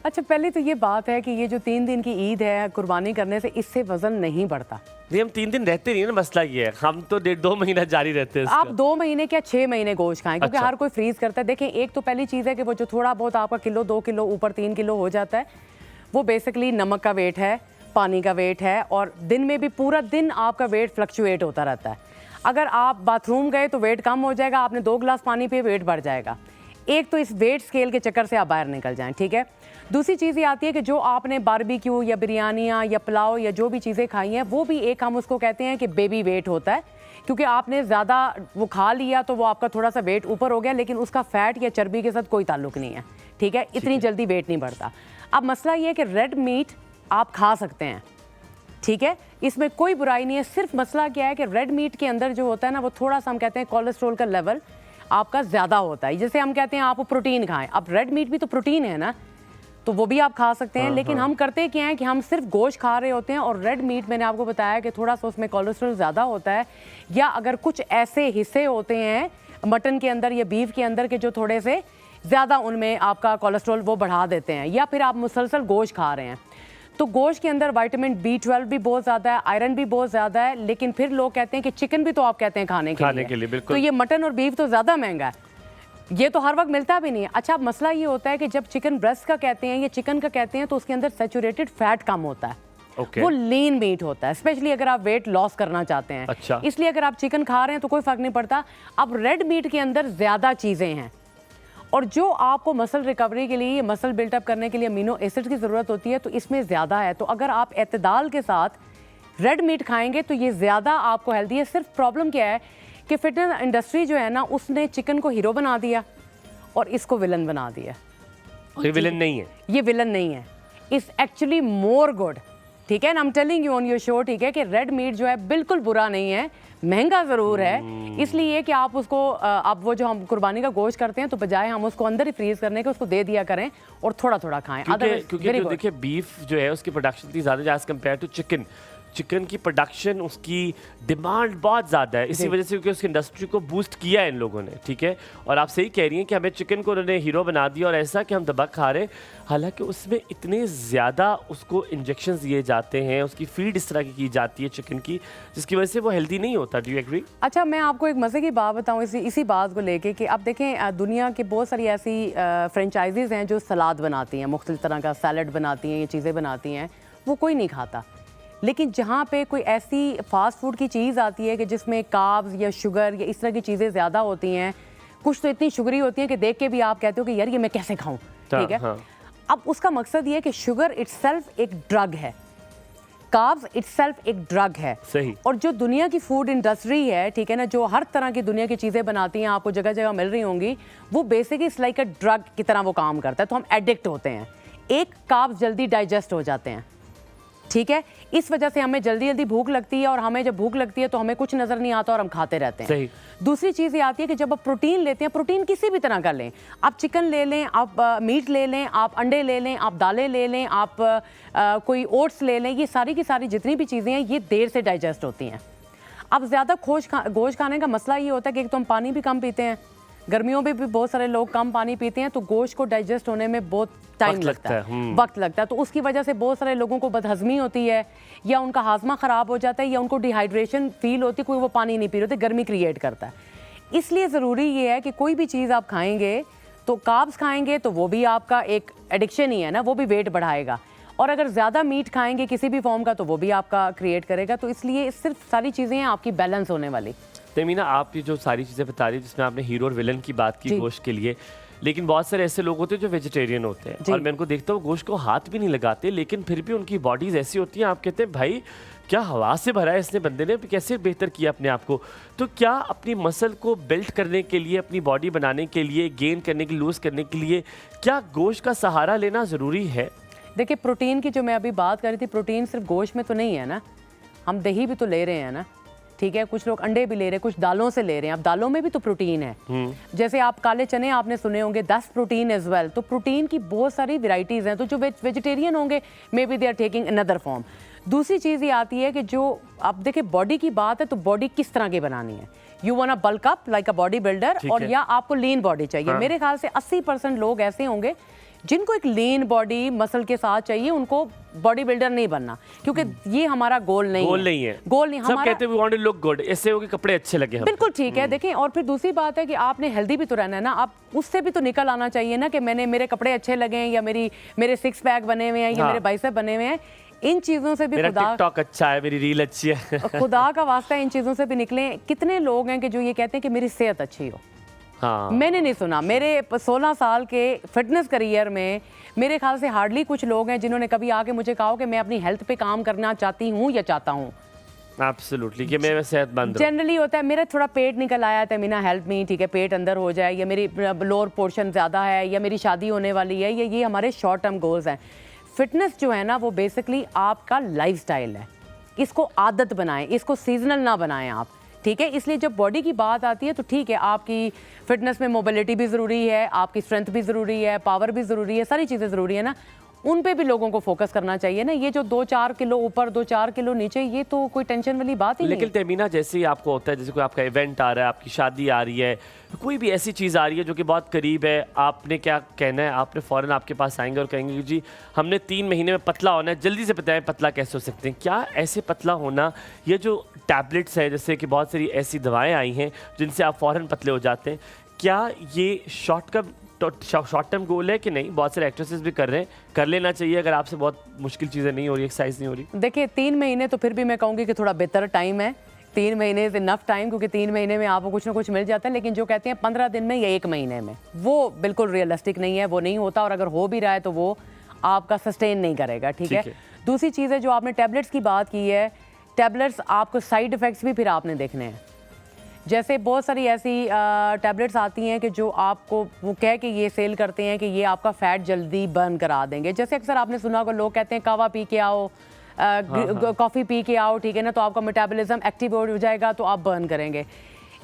अच्छा, पहले तो ये बात है कि ये जो 3 दिन की ईद है, कुर्बानी करने से इससे वजन नहीं बढ़ता। नहीं, हम 3 दिन रहते नहीं ना, मसला ये है, हम तो 1.5-2 महीना जारी रहते हैं। आप 2 महीने क्या 6 महीने गोश्त खाएं, क्योंकि अच्छा। हर कोई फ्रीज करता है। देखें, एक तो पहली चीज़ है कि वो जो थोड़ा बहुत आपका किलो 2 किलो ऊपर 3 किलो हो जाता है, वो बेसिकली नमक का वेट है, पानी का वेट है, और दिन में भी पूरा दिन आपका वेट फ्लक्चुएट होता रहता है। अगर आप बाथरूम गए तो वेट कम हो जाएगा, आपने 2 गिलास पानी पिए वेट बढ़ जाएगा। एक तो इस वेट स्केल के चक्कर से आप बाहर निकल जाएं, ठीक है। दूसरी चीज़ ये आती है कि जो आपने बारबेक्यू या बिरयानियाँ या पुलाव या जो भी चीज़ें खाई हैं, वो भी एक, हम उसको कहते हैं कि बेबी वेट होता है, क्योंकि आपने ज़्यादा वो खा लिया तो वो आपका थोड़ा सा वेट ऊपर हो गया, लेकिन उसका फैट या चर्बी के साथ कोई ताल्लुक नहीं है, ठीक है। इतनी जल्दी वेट नहीं बढ़ता। अब मसला ये है कि रेड मीट आप खा सकते हैं, ठीक है, इसमें कोई बुराई नहीं है। सिर्फ मसला क्या है कि रेड मीट के अंदर जो होता है ना, वो थोड़ा सा, हम कहते हैं कोलेस्ट्रॉल का लेवल आपका ज़्यादा होता है। जैसे हम कहते हैं आप प्रोटीन खाएं, अब रेड मीट भी तो प्रोटीन है ना, तो वो भी आप खा सकते हैं। लेकिन हम करते क्या हैं कि हम सिर्फ गोश्त खा रहे होते हैं, और रेड मीट मैंने आपको बताया कि थोड़ा सा उसमें कोलेस्ट्रॉल ज़्यादा होता है, या अगर कुछ ऐसे हिस्से होते हैं मटन के अंदर या बीफ के अंदर के जो थोड़े से ज़्यादा, उनमें आपका कोलेस्ट्रॉल वो बढ़ा देते हैं, या फिर आप मुसलसल गोश्त खा रहे हैं। तो गोश्त के अंदर विटामिन B12 भी बहुत ज़्यादा है, आयरन भी बहुत ज़्यादा है। लेकिन फिर लोग कहते हैं कि चिकन भी तो आप कहते हैं खाने के लिए बिल्कुल। तो ये मटन और बीफ तो ज़्यादा महंगा है, ये तो हर वक्त मिलता भी नहीं है। अच्छा, अब मसला ये होता है कि जब चिकन ब्रेस्ट का कहते हैं या चिकन का कहते हैं, तो उसके अंदर सैचुरेटेड फैट कम होता है, वो लीन मीट होता है, स्पेशली अगर आप वेट लॉस करना चाहते हैं। अच्छा। इसलिए अगर आप चिकन खा रहे हैं तो कोई फ़र्क नहीं पड़ता। अब रेड मीट के अंदर ज़्यादा चीज़ें हैं, और जो आपको मसल रिकवरी के लिए, मसल बिल्टअप करने के लिए अमीनो एसिड की ज़रूरत होती है, तो इसमें ज़्यादा है। तो अगर आप एतदाल के साथ रेड मीट खाएंगे तो ये ज़्यादा आपको हेल्दी है। सिर्फ प्रॉब्लम क्या है कि फिटनेस इंडस्ट्री जो है ना, उसने चिकन को हीरो बना दिया और इसको विलन बना दिया। ये विलन नहीं है, ये विलन नहीं है, इट्स एक्चुअली मोर गुड, ठीक है ना। I am telling you on your show, ठीक है, कि रेड मीट जो है बिल्कुल बुरा नहीं है, महंगा ज़रूर है। इसलिए कि आप उसको, आप वो जो हम कुर्बानी का गोश्त करते हैं, तो बजाय हम उसको अंदर ही फ्रीज करने के उसको दे दिया करें और थोड़ा थोड़ा खाएं। क्योंकि देखिए बीफ जो है उसकी प्रोडक्शन इतनी ज़्यादा है as compare to chicken. Chicken की प्रोडक्शन, उसकी डिमांड बहुत ज़्यादा है, इसी वजह से क्योंकि उसकी इंडस्ट्री को बूस्ट किया है इन लोगों ने, ठीक है। और आप सही कह रही हैं कि हमें चिकन को उन्होंने हीरो बना दिया और ऐसा कि हम दबा खा रहे, हालांकि उसमें इतने ज़्यादा उसको इंजेक्शंस दिए जाते हैं, उसकी फीड इस तरह की जाती है चिकन की, जिसकी वजह से वो हेल्दी नहीं होता। Do you agree? अच्छा, मैं आपको एक मज़े की बात बताऊं इसी बात को लेके कि अब देखें दुनिया के बहुत सारी ऐसी फ्रेंचाइजीज़ हैं जो सलाद बनाती हैं, मुख्तलिफ तरह का सैलड बनाती हैं, ये चीज़ें बनाती हैं, वो कोई नहीं खाता। लेकिन जहाँ पे कोई ऐसी फास्ट फूड की चीज़ आती है कि जिसमें कार्ब्स या शुगर या इस तरह की चीज़ें ज़्यादा होती हैं, कुछ तो इतनी शुगरी होती हैं कि देख के भी आप कहते हो कि यार ये मैं कैसे खाऊं, ठीक है। हाँ। अब उसका मकसद ये है कि शुगर इटसेल्फ एक ड्रग है, कार्ब्स इटसेल्फ एक ड्रग है। सही। और जो दुनिया की फूड इंडस्ट्री है, ठीक है ना, जो हर तरह की दुनिया की चीज़ें बनाती हैं, आपको जगह जगह मिल रही होंगी, वो basically it's like a drug की तरह वो काम करता है, तो हम एडिक्ट होते हैं। एक कार्ब्स जल्दी डाइजेस्ट हो जाते हैं, ठीक है, इस वजह से हमें जल्दी जल्दी भूख लगती है, और हमें जब भूख लगती है तो हमें कुछ नज़र नहीं आता और हम खाते रहते हैं। सही। दूसरी चीज़ ये आती है कि जब आप प्रोटीन लेते हैं, प्रोटीन किसी भी तरह का लें, आप चिकन ले लें, आप मीट ले लें, आप अंडे ले लें, आप दालें ले लें, आप कोई ओट्स ले लें, ये सारी की सारी जितनी भी चीज़ें हैं ये देर से डाइजेस्ट होती हैं। अब ज़्यादा गोश्त खाने का मसला ये होता है कि एक तो हम पानी भी कम पीते हैं, गर्मियों में भी बहुत सारे लोग कम पानी पीते हैं, तो गोश्त को डाइजेस्ट होने में बहुत टाइम लगता है, वक्त लगता है, तो उसकी वजह से बहुत सारे लोगों को बदहजमी होती है, या उनका हाजमा ख़राब हो जाता है, या उनको डिहाइड्रेशन फील होती है, कोई वो पानी नहीं पी रहे होते, गर्मी क्रिएट करता है। इसलिए ज़रूरी ये है कि कोई भी चीज़ आप खाएंगे तो कार्ब्स खाएंगे तो वो भी आपका एक एडिक्शन ही है ना, वो भी वेट बढ़ाएगा, और अगर ज़्यादा मीट खाएंगे किसी भी फॉर्म का तो वो भी आपका क्रिएट करेगा। तो इसलिए सिर्फ सारी चीज़ें हैं आपकी बैलेंस होने वाली। तमीना, आप ये जो सारी चीज़ें बता रही, जिसमें आपने हीरो और विलन की बात की गोश्त के लिए, लेकिन बहुत सारे ऐसे लोग होते हैं जो वेजिटेरियन होते हैं, और मैं उनको देखता हूँ गोश्त को हाथ भी नहीं लगाते, लेकिन फिर भी उनकी बॉडीज़ ऐसी होती हैं, आप कहते हैं भाई क्या हवा से भरा है इसने बंदे ने, कैसे बेहतर किया अपने आप को। तो क्या अपनी मसल को बिल्ड करने के लिए, अपनी बॉडी बनाने के लिए, गेन करने के लिए, लूज़ करने के लिए, क्या गोश्त का सहारा लेना ज़रूरी है? देखिए, प्रोटीन की जो मैं अभी बात कर रही थी, प्रोटीन सिर्फ गोश्त में तो नहीं है ना, हम दही भी तो ले रहे हैं ना, ठीक है, कुछ लोग अंडे भी ले रहे हैं, कुछ दालों से ले रहे हैं, अब दालों में भी तो प्रोटीन है। जैसे आप काले चने आपने सुने होंगे, 10 प्रोटीन एज वेल, तो प्रोटीन की बहुत सारी वेराइटीज़ हैं। तो जो वेजिटेरियन होंगे may be they are taking another form. दूसरी चीज़ ये आती है कि जो आप देखिए बॉडी की बात है, तो बॉडी किस तरह की बनानी है, you want bulk up like a body builder, और या आपको लीन बॉडी चाहिए। हाँ। मेरे ख्याल से 80% लोग ऐसे होंगे जिनको एक लीन बॉडी मसल के साथ चाहिए, उनको बॉडी बिल्डर नहीं बनना, क्योंकि ये हमारा गोल नहीं है। गोल नहीं सब हमारा, कहते हैं we want to look good, ऐसे हो कि कपड़े अच्छे लगे हम। बिल्कुल ठीक है। देखें, और फिर दूसरी बात है कि आपने हेल्दी भी तो रहना है ना, आप उससे भी तो निकल आना चाहिए ना कि मेरे कपड़े अच्छे लगे हैं, या मेरे 6 पैक बने हुए हैं, या मेरे बाइसेप बने हुए हैं। इन चीज़ों से भी मेरा खुदा टिकटॉक अच्छा है, मेरी रील अच्छी है। खुदा का वास्ता इन चीज़ों से भी निकलें। कितने लोग हैं कि जो ये कहते हैं कि मेरी सेहत अच्छी हो। हाँ। मैंने नहीं सुना, मेरे 16 साल के फिटनेस करियर में मेरे ख्याल से हार्डली कुछ लोग हैं जिन्होंने कभी आके मुझे कहा कि मैं अपनी हेल्थ पे काम करना चाहती हूँ या चाहता हूँ। एब्सोल्युटली, कि मैं सेहतमंद हूँ। जनरली होता है मेरा थोड़ा पेट निकल आया था, मीना हेल्प मी, ठीक है, पेट अंदर हो जाए, या मेरी लोअर पोर्शन ज़्यादा है, या मेरी शादी होने वाली है, ये हमारे शॉर्ट टर्म गोल्स हैं। फिटनेस जो है ना, वो बेसिकली आपका लाइफस्टाइल है, इसको आदत बनाएं, इसको सीजनल ना बनाएं आप, ठीक है। इसलिए जब बॉडी की बात आती है तो ठीक है, आपकी फिटनेस में मोबिलिटी भी ज़रूरी है, आपकी स्ट्रेंथ भी ज़रूरी है, पावर भी ज़रूरी है, सारी चीज़ें ज़रूरी है ना, उन पे भी लोगों को फोकस करना चाहिए ना। ये जो 2-4 किलो ऊपर 2-4 किलो नीचे, ये तो कोई टेंशन वाली बात ही नहीं है। लेकिन तमीना, जैसे ही आपको होता है, जैसे कोई आपका इवेंट आ रहा है, आपकी शादी आ रही है, कोई भी ऐसी चीज़ आ रही है जो कि बहुत करीब है, आपने क्या कहना है? आपने फ़ौरन आपके पास आएंगे और कहेंगे कि जी हमने 3 महीने में पतला होना है, जल्दी से बताएं पतला कैसे हो सकते हैं। क्या ऐसे पतला होना, ये जो टैबलेट्स है, जैसे कि बहुत सारी ऐसी दवाएँ आई हैं जिनसे आप फ़ौरन पतले हो जाते हैं, क्या ये शॉर्ट टर्म गोल है कि नहीं? बहुत सारे एक्ट्रेसेस भी कर रहे हैं, कर लेना चाहिए अगर आपसे बहुत मुश्किल चीज़ें नहीं हो रही, एक्सरसाइज नहीं हो रही। देखिए, 3 महीने तो फिर भी मैं कहूँगी कि थोड़ा बेहतर टाइम है। 3 महीने इज इनफ टाइम, क्योंकि 3 महीने में आपको कुछ ना कुछ मिल जाता है। लेकिन जो कहते हैं 15 दिन में या 1 महीने में, वो बिल्कुल रियलिस्टिक नहीं है, वो नहीं होता। और अगर हो भी रहा है तो वो आपका सस्टेन नहीं करेगा, ठीक है। दूसरी चीज़ है, जो आपने टैबलेट्स की बात की है, टैबलेट्स आपको साइड इफ़ेक्ट्स भी फिर आपने देखने हैं। जैसे बहुत सारी ऐसी टैबलेट्स आती हैं कि जो आपको वो कह के ये सेल करते हैं कि ये आपका फ़ैट जल्दी बर्न करा देंगे। जैसे अक्सर आपने सुना होगा, लोग कहते हैं कावा पी के आओ, कॉफ़ी पी के आओ, ठीक है ना, तो आपका मेटाबॉलिज्म एक्टिव हो जाएगा, तो आप बर्न करेंगे।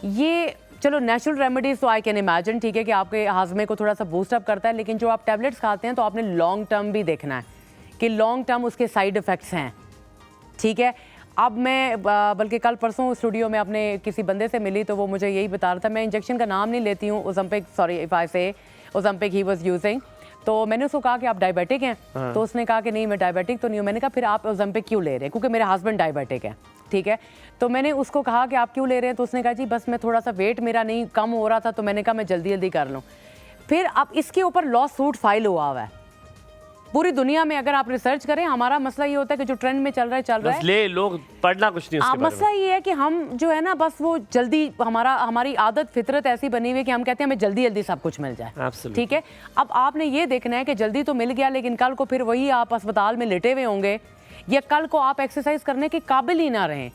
ये चलो नेचुरल रेमेडीज़ तो आई कैन इमेजिन, ठीक है, कि आपके हाजमे को थोड़ा सा बूस्ट अप करता है। लेकिन जो आप टैबलेट्स खाते हैं तो आपने लॉन्ग टर्म भी देखना है कि लॉन्ग टर्म उसके साइड इफ़ेक्ट्स हैं, ठीक है। अब मैं बल्कि कल परसों स्टूडियो में अपने किसी बंदे से मिली तो वो मुझे यही बता रहा था, मैं इंजेक्शन का नाम नहीं लेती हूँ, ओज़म्पिक, सॉरी इफ़ आई से ओज़म्पिक ही वाज यूजिंग, तो मैंने उसको कहा कि आप डायबिटिक हैं? तो उसने कहा कि नहीं मैं डायबिटिक तो नहीं हूँ। मैंने कहा फिर आप ओज़म्पिक क्यों ले रहे हैं? क्योंकि मेरे हस्बैंड डायबिटिक है, ठीक है। तो मैंने उसको कहा कि आप क्यों ले रहे हैं? तो उसने कहा जी बस मैं थोड़ा सा वेट मेरा नहीं कम हो रहा था, तो मैंने कहा मैं जल्दी जल्दी कर लूँ। फिर अब इसके ऊपर लॉ सूट फाइल हुआ है पूरी दुनिया में। अगर आप रिसर्च करें, हमारा मसला ये होता है कि जो ट्रेंड में चल रहा है ले लोग पढ़ना कुछ नहीं उसके बारे में। मसला ये है कि हम जो है ना बस वो जल्दी, हमारी आदत फितरत ऐसी बनी हुई है कि हम कहते हैं हमें जल्दी जल्दी सब कुछ मिल जाए, ठीक है। अब आपने ये देखना है कि जल्दी तो मिल गया, लेकिन कल को फिर वही आप अस्पताल में लेटे हुए होंगे, या कल को आप एक्सरसाइज करने के काबिल ही ना रहें,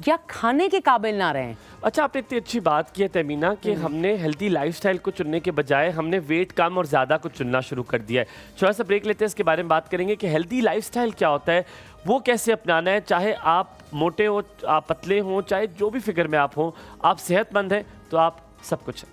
या खाने के काबिल ना रहें। अच्छा, आपने इतनी अच्छी बात की है तमीना कि हमने हेल्दी लाइफस्टाइल को चुनने के बजाय हमने वेट कम और ज़्यादा को चुनना शुरू कर दिया है। थोड़ा सा ब्रेक लेते हैं, इसके बारे में बात करेंगे कि हेल्दी लाइफस्टाइल क्या होता है, वो कैसे अपनाना है। चाहे आप मोटे हो, आप पतले हों, चाहे जो भी फिगर में आप हों, आप सेहतमंद हैं तो आप सब कुछ हैं।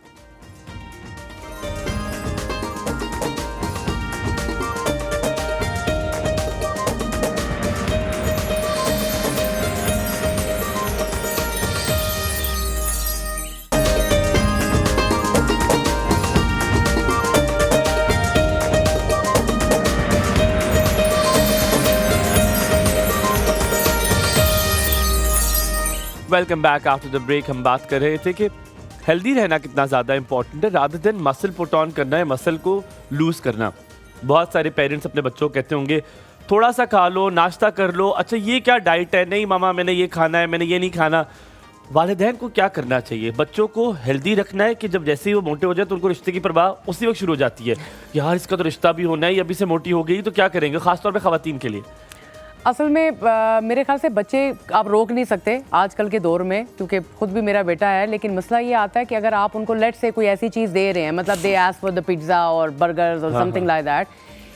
Welcome back after the break. हम बात कर रहे थे कि हेल्दी रहना कितना ज़्यादा इंपॉर्टेंट है, rather than muscle put on करना है, मसल को लूज़ करना। बहुत सारे पेरेंट्स अपने बच्चों को कहते होंगे थोड़ा सा खा लो, नाश्ता कर लो, अच्छा ये क्या डाइट है, नहीं मामा मैंने ये खाना है, मैंने ये नहीं खाना। वालिदैन को क्या करना चाहिए? बच्चों को हेल्दी रखना है कि जब जैसे ही वो मोटे हो जाए तो उनको रिश्ते की परवाह उसी वक्त शुरू हो जाती है, यार इसका तो रिश्ता भी होना है, ये अभी से मोटी हो गई तो क्या करेंगे, खासतौर पर ख़वातीन के लिए। असल में मेरे ख्याल से बच्चे आप रोक नहीं सकते आजकल के दौर में, क्योंकि खुद भी मेरा बेटा है, लेकिन मसला ये आता है कि अगर आप उनको लेट से कोई ऐसी चीज़ दे रहे हैं, मतलब they ask for the pizza और बर्गर्स और समथिंग लाइक दैट,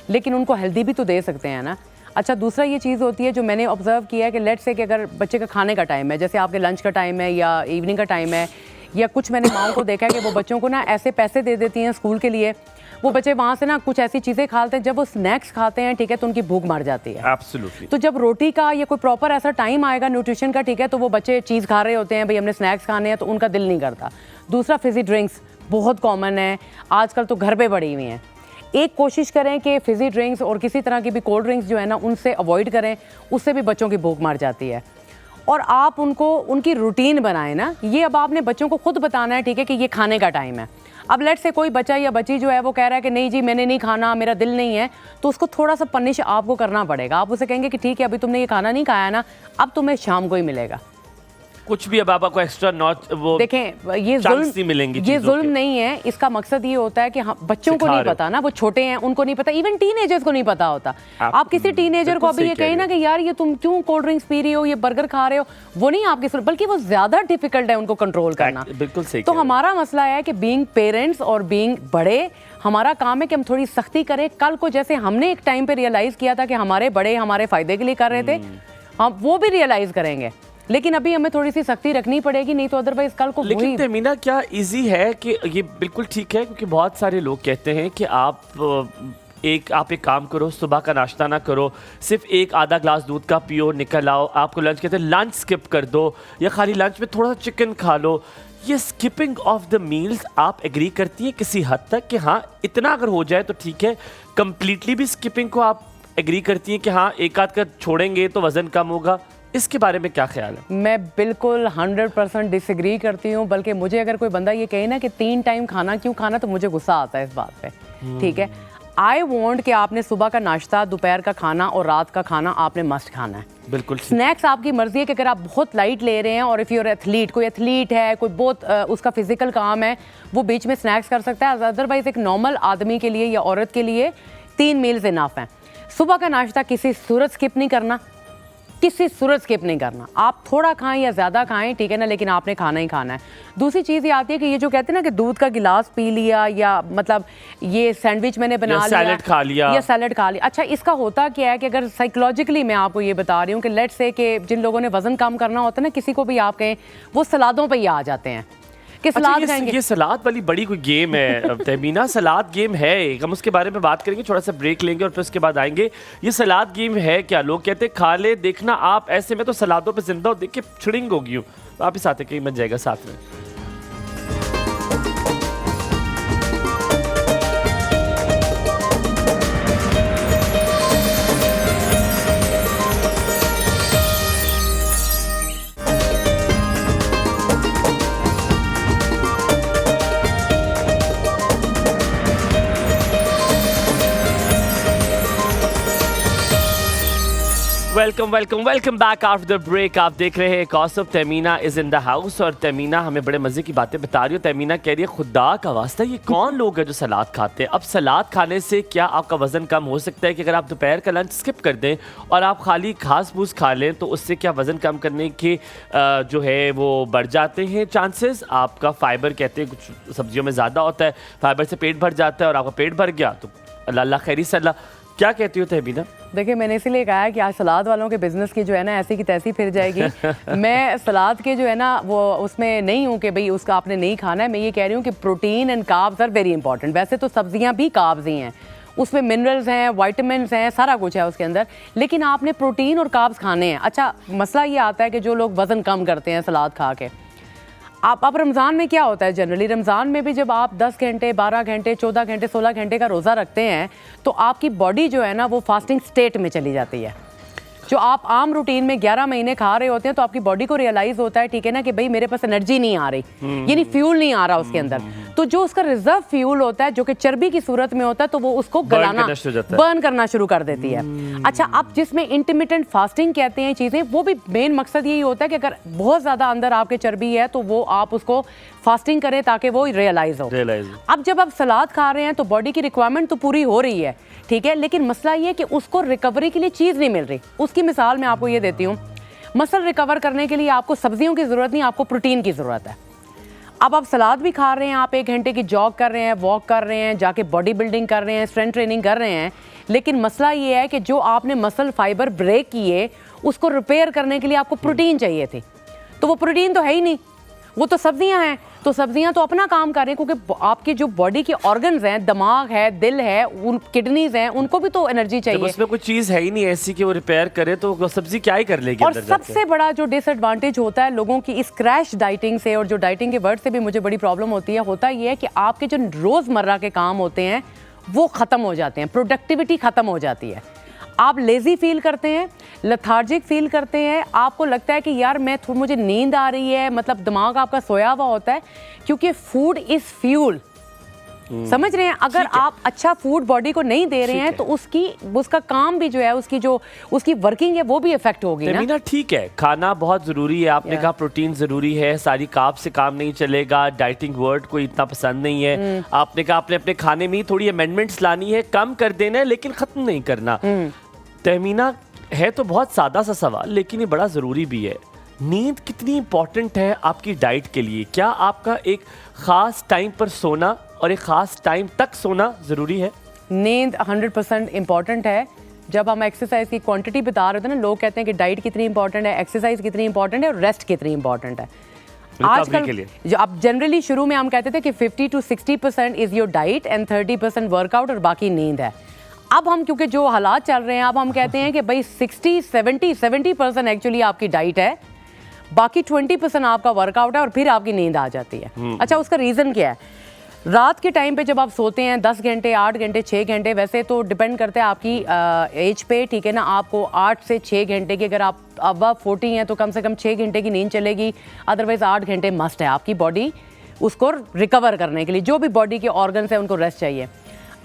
लेकिन उनको हेल्दी भी तो दे सकते हैं ना। अच्छा, दूसरा ये चीज़ होती है जो मैंने ऑब्जर्व किया है कि लेट से कि अगर बच्चे का खाने का टाइम है, जैसे आपके लंच का टाइम है या इवनिंग का टाइम है, या कुछ मैंने माओ को देखा है कि वो बच्चों को ना ऐसे पैसे दे देती हैं स्कूल के लिए, वो बच्चे वहाँ से ना कुछ ऐसी चीज़ें खाते हैं, जब वो स्नैक्स खाते हैं, ठीक है, तो उनकी भूख मर जाती है। एब्सोल्युटली। तो जब रोटी का या कोई प्रॉपर ऐसा टाइम आएगा न्यूट्रिशन का, ठीक है, तो वो बच्चे चीज़ खा रहे होते हैं, भाई हमने स्नैक्स खाने हैं, तो उनका दिल नहीं करता। दूसरा, फिज़ी ड्रिंक्स बहुत कॉमन है आजकल, तो घर पे पड़ी हुई हैं। एक कोशिश करें कि फिज़ी ड्रिंक्स और किसी तरह की भी कोल्ड ड्रिंक्स जो है ना उनसे अवॉइड करें, उससे भी बच्चों की भूख मर जाती है। और आप उनको उनकी रूटीन बनाएं ना, ये अब आपने बच्चों को खुद बताना है, ठीक है, कि ये खाने का टाइम है। अब लेट से कोई बच्चा या बच्ची जो है वो कह रहा है कि नहीं जी मैंने नहीं खाना, मेरा दिल नहीं है, तो उसको थोड़ा सा पनिश आपको करना पड़ेगा। आप उसे कहेंगे कि ठीक है अभी तुमने ये खाना नहीं खाया ना, अब तुम्हें शाम को ही मिलेगा कुछ भी। अब आपको एक्स्ट्रा नॉट वो देखें, ये जुल्म नहीं है। इसका मकसद ये होता है कि बच्चों को नहीं पता ना, वो छोटे हैं, उनको नहीं पता, इवन टीनेजर्स को नहीं पता होता। आप किसी टीनेजर को अभी ये कहें ना कि यार ये तुम क्यों कोल्ड ड्रिंक्स पी रही हो, ये बर्गर खा रहे हो, वो नहीं आपकी सुन, बल्कि वो ज्यादा डिफिकल्ट है उनको कंट्रोल करना। बिल्कुल सही। तो हमारा मसला है कि बीइंग पेरेंट्स और बीइंग बड़े, हमारा काम है कि हम थोड़ी सख्ती करें। कल को जैसे हमने एक टाइम पे रियलाइज किया था कि हमारे बड़े हमारे फायदे के लिए कर रहे थे, हम वो भी रियलाइज करेंगे, लेकिन अभी हमें थोड़ी सी सख्ती रखनी पड़ेगी, नहीं तो अदरवाइज कल को। लेकिन तमीना क्या इजी है कि ये बिल्कुल ठीक है, क्योंकि बहुत सारे लोग कहते हैं कि आप एक काम करो, सुबह का नाश्ता ना करो, सिर्फ एक आधा ग्लास दूध का पियो, निकल आओ। आपको लंच कहते हैं लंच स्किप कर दो, या खाली लंच में थोड़ा सा चिकन खा लो। ये स्किपिंग ऑफ द मील्स आप एग्री करती हैं किसी हद तक कि हाँ इतना अगर हो जाए तो ठीक है? कंप्लीटली भी स्किपिंग को आप एग्री करती हैं कि हाँ एक आध का छोड़ेंगे तो वजन कम होगा? इसके बारे में क्या ख्याल है? मैं बिल्कुल 100% डिसएग्री करती हूँ। बल्कि मुझे अगर कोई बंदा ये कहे ना कि 3 टाइम खाना क्यों खाना, तो मुझे गुस्सा आता है इस बात पे, ठीक है। आई वॉन्ट कि आपने सुबह का नाश्ता, दोपहर का खाना और रात का खाना आपने मस्ट खाना है। बिल्कुल। स्नैक्स आपकी मर्जी है कि अगर आप बहुत लाइट ले रहे हैं, और इफ़ यूर एथलीट, कोई एथलीट है, कोई बहुत उसका फिजिकल काम है, वो बीच में स्नैक्स कर सकता है। अदरवाइज एक नॉर्मल आदमी के लिए या औरत के लिए 3 मील्स इनफ हैं। सुबह का नाश्ता किसी सूरत स्किप नहीं करना, किसी सूरत स्किप नहीं करना। आप थोड़ा खाएं या ज़्यादा खाएं, ठीक है ना, लेकिन आपने खाना ही खाना है। दूसरी चीज़ ये आती है कि ये जो कहते हैं ना कि दूध का गिलास पी लिया, या मतलब ये सैंडविच मैंने बना लिया, सैलेड खा लिया, या सैलेड खा लिया। अच्छा, इसका होता क्या है कि अगर साइकोलॉजिकली मैं आपको ये बता रही हूँ कि लेट्स से कि जिन लोगों ने वज़न कम करना होता है ना, किसी को भी आप कहें, वो सलादों पर ही आ जाते हैं। कि सलाद खाएंगे। ये सलाद वाली बड़ी कोई गेम है तहमीना, सलाद गेम है एक, हम उसके बारे में बात करेंगे, थोड़ा सा ब्रेक लेंगे और फिर उसके बाद आएंगे। ये सलाद गेम है क्या? लोग कहते हैं खा ले देखना आप, ऐसे में तो सलादों पे जिंदा हो, देख के छिड़िंग होगी हूँ, आप इस आते कहीं बन जाएगा साथ में। Welcome back after the break. आप देख रहे हैं कॉसब, Tahmina is in the house और तहमीना हमें बड़े मजे की बातें बता रही हो। तहमीना कह रही है खुदा का वास्ता ये कौन लोग हैं जो सलाद खाते हैं? अब सलाद खाने से क्या आपका वजन कम हो सकता है कि अगर आप दोपहर का लंच स्किप कर दें और आप खाली घास फूस खा लें तो उससे क्या वजन कम करने के जो है वो बढ़ जाते हैं चांसेस? आपका फाइबर कहते हैं कुछ सब्जियों में ज़्यादा होता है, फाइबर से पेट भर जाता है और आपका पेट भर गया तो अल्लाह खैरी सल्ला। क्या कहती हो तहमीना? देखिए मैंने इसीलिए कहा है कि आज सलाद वालों के बिजनेस की जो है ना ऐसी की तैसी फिर जाएगी। मैं सलाद के जो है ना वो उसमें नहीं हूँ कि भाई उसका आपने नहीं खाना है। मैं ये कह रही हूँ कि protein and carbs are very important. वैसे तो सब्जियाँ भी कार्ब्स ही हैं, उसमें मिनरल्स हैं, वाइटामिन्स हैं, सारा कुछ है उसके अंदर, लेकिन आपने प्रोटीन और कार्ब्स खाने हैं। अच्छा मसला ये आता है कि जो लोग वज़न कम करते हैं सलाद खा के, आप रमज़ान में क्या होता है जनरली, रमज़ान में भी जब आप 10 घंटे 12 घंटे 14 घंटे 16 घंटे का रोज़ा रखते हैं तो आपकी बॉडी जो है ना वो फास्टिंग स्टेट में चली जाती है। जो आप आम रूटीन में 11 महीने खा रहे होते हैं तो आपकी बॉडी को रियलाइज़ होता है, ठीक है ना, कि भाई मेरे पास एनर्जी नहीं आ रही, यानी फ्यूल नहीं आ रहा उसके अंदर। तो जो उसका रिजर्व फ्यूल होता है जो कि चर्बी की सूरत में होता है तो वो उसको गलाना बर्न करना शुरू कर देती है। अच्छा, अब जिसमें इंटरमिटेंट फास्टिंग कहते हैं चीज़ें, वो भी मेन मकसद यही होता है कि अगर बहुत ज़्यादा अंदर आपके चर्बी है तो वो आप उसको फास्टिंग करें ताकि वो रियलाइज हो। अब जब आप सलाद खा रहे हैं तो बॉडी की रिक्वायरमेंट तो पूरी हो रही है, ठीक है, लेकिन मसला ये कि उसको रिकवरी के लिए चीज़ नहीं मिल रही। उसकी मिसाल मैं आपको ये देती हूँ, मसल रिकवर करने के लिए आपको सब्जियों की ज़रूरत नहीं, आपको प्रोटीन की ज़रूरत है। अब आप सलाद भी खा रहे हैं, आप 1 घंटे की जॉग कर रहे हैं, वॉक कर रहे हैं, जाके बॉडी बिल्डिंग कर रहे हैं, स्ट्रेंथ ट्रेनिंग कर रहे हैं, लेकिन मसला ये है कि जो आपने मसल फाइबर ब्रेक किए उसको रिपेयर करने के लिए आपको प्रोटीन चाहिए थी, तो वो प्रोटीन तो है ही नहीं, वो तो सब्जियां हैं। तो सब्जियां तो अपना काम कर रही हैं क्योंकि आपकी जो बॉडी के ऑर्गन्स हैं, दिमाग है, दिल है, उन किडनीज हैं, उनको भी तो एनर्जी चाहिए। जब उसमें कोई चीज़ है ही नहीं ऐसी कि वो रिपेयर करे तो वो सब्जी क्या ही कर लेगी। और सबसे बड़ा जो डिसएडवांटेज होता है लोगों की इस क्रैश डाइटिंग से, और जो डाइटिंग के वर्ड से भी मुझे बड़ी प्रॉब्लम होती है, होता ये है कि आपके जो रोज़मर्रा के काम होते हैं वो ख़त्म हो जाते हैं, प्रोडक्टिविटी ख़त्म हो जाती है, आप लेज़ी फील करते हैं, लेथार्जिक फील करते हैं, आपको लगता है कि यार मुझे नींद आ रही है, मतलब दिमाग आपका सोया हुआ होता है, क्योंकि फूड इज़ फ्यूल। समझ रहे हैं? अगर आप अच्छा फूड बॉडी को नहीं दे रहे हैं तो उसका काम भी जो है, उसकी वर्किंग है वो भी इफेक्ट होगी ना। ठीक है, खाना बहुत ज़रूरी है, आपने कहा प्रोटीन ज़रूरी है, सारी कार्ब से काम नहीं चलेगा, डाइटिंग वर्ड कोई इतना पसंद नहीं है। आपने कहा आपने अपने खाने में थोड़ी अमेंडमेंट्स लानी है, कम कर देना है लेकिन ख़त्म नहीं करना। तहमीना, है तो बहुत सादा सा सवाल लेकिन ये बड़ा ज़रूरी भी है, नींद कितनी इंपॉर्टेंट है आपकी डाइट के लिए? क्या आपका एक ख़ास टाइम पर सोना और एक ख़ास टाइम तक सोना ज़रूरी है? नींद 100% इम्पॉर्टेंट है। जब हम एक्सरसाइज की क्वांटिटी बता रहे थे ना, लोग कहते हैं कि डाइट कितनी इंपॉर्टेंट है, एक्सरसाइज कितनी इंपॉर्टेंट है और रेस्ट कितनी इंपॉर्टेंट है। आजकल जो अब जनरली शुरू में हम कहते थे कि 50 to 60% is your diet and 30% workout और बाकी नींद है। अब हम क्योंकि जो हालात चल रहे हैं, अब हम कहते हैं कि भाई 70% एक्चुअली आपकी डाइट है, बाकी 20% आपका वर्कआउट है और फिर आपकी नींद आ जाती है। अच्छा, उसका रीज़न क्या है? रात के टाइम पे जब आप सोते हैं 10 घंटे 8 घंटे 6 घंटे, वैसे तो डिपेंड करता है आपकी एज पे, ठीक है ना, आपको 8 से 6 घंटे की, अगर आप अब 40 हैं तो कम से कम 6 घंटे की नींद चलेगी, अदरवाइज़ 8 घंटे मस्ट है आपकी बॉडी उसको रिकवर करने के लिए। जो भी बॉडी के ऑर्गन्स हैं उनको रेस्ट चाहिए।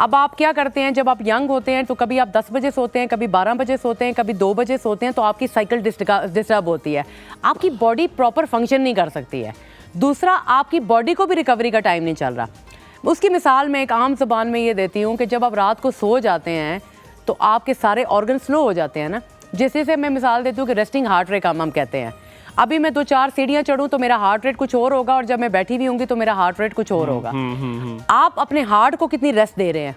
अब आप क्या करते हैं, जब आप यंग होते हैं तो कभी आप 10 बजे सोते हैं, कभी 12 बजे सोते हैं, कभी 2 बजे सोते हैं, तो आपकी साइकिल डिस्टर्ब होती है, आपकी बॉडी प्रॉपर फंक्शन नहीं कर सकती है। दूसरा, आपकी बॉडी को भी रिकवरी का टाइम नहीं चल रहा। उसकी मिसाल मैं एक आम ज़बान में ये देती हूँ कि जब आप रात को सो जाते हैं तो आपके सारे ऑर्गन स्लो हो जाते हैं ना। जैसे से मैं मिसाल देती हूँ कि रेस्टिंग हार्ट रेट हम कहते हैं, अभी मैं 2-4 सीढ़ियाँ चढ़ूँ तो मेरा हार्ट रेट कुछ और होगा और जब मैं बैठी भी होंगी तो मेरा हार्ट रेट कुछ और होगा। आप अपने हार्ट को कितनी रेस्ट दे रहे हैं?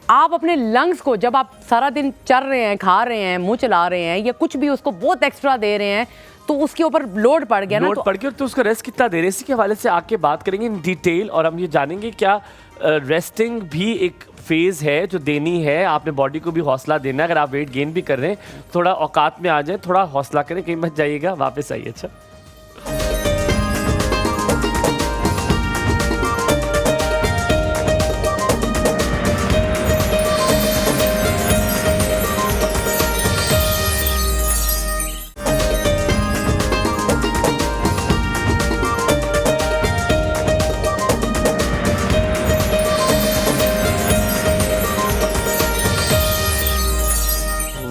आप अपने लंग्स को, जब आप सारा दिन चल रहे हैं, खा रहे हैं, मुंह चला रहे हैं या कुछ भी उसको बहुत एक्स्ट्रा दे रहे हैं, तो उसके ऊपर लोड पड़ गया ना, लोड पड़ गया, तो उसका रेस्ट कितना दे रहे, इसी के हवाले से आके बात करेंगे इन डिटेल। और हम ये जानेंगे क्या रेस्टिंग भी एक फेज़ है जो देनी है, आपने बॉडी को भी हौसला देना है। अगर आप वेट गेन भी कर रहे हैं, थोड़ा औकात में आ जाए, थोड़ा हौसला करें, कहीं मत जाइएगा, वापस आइए। अच्छा,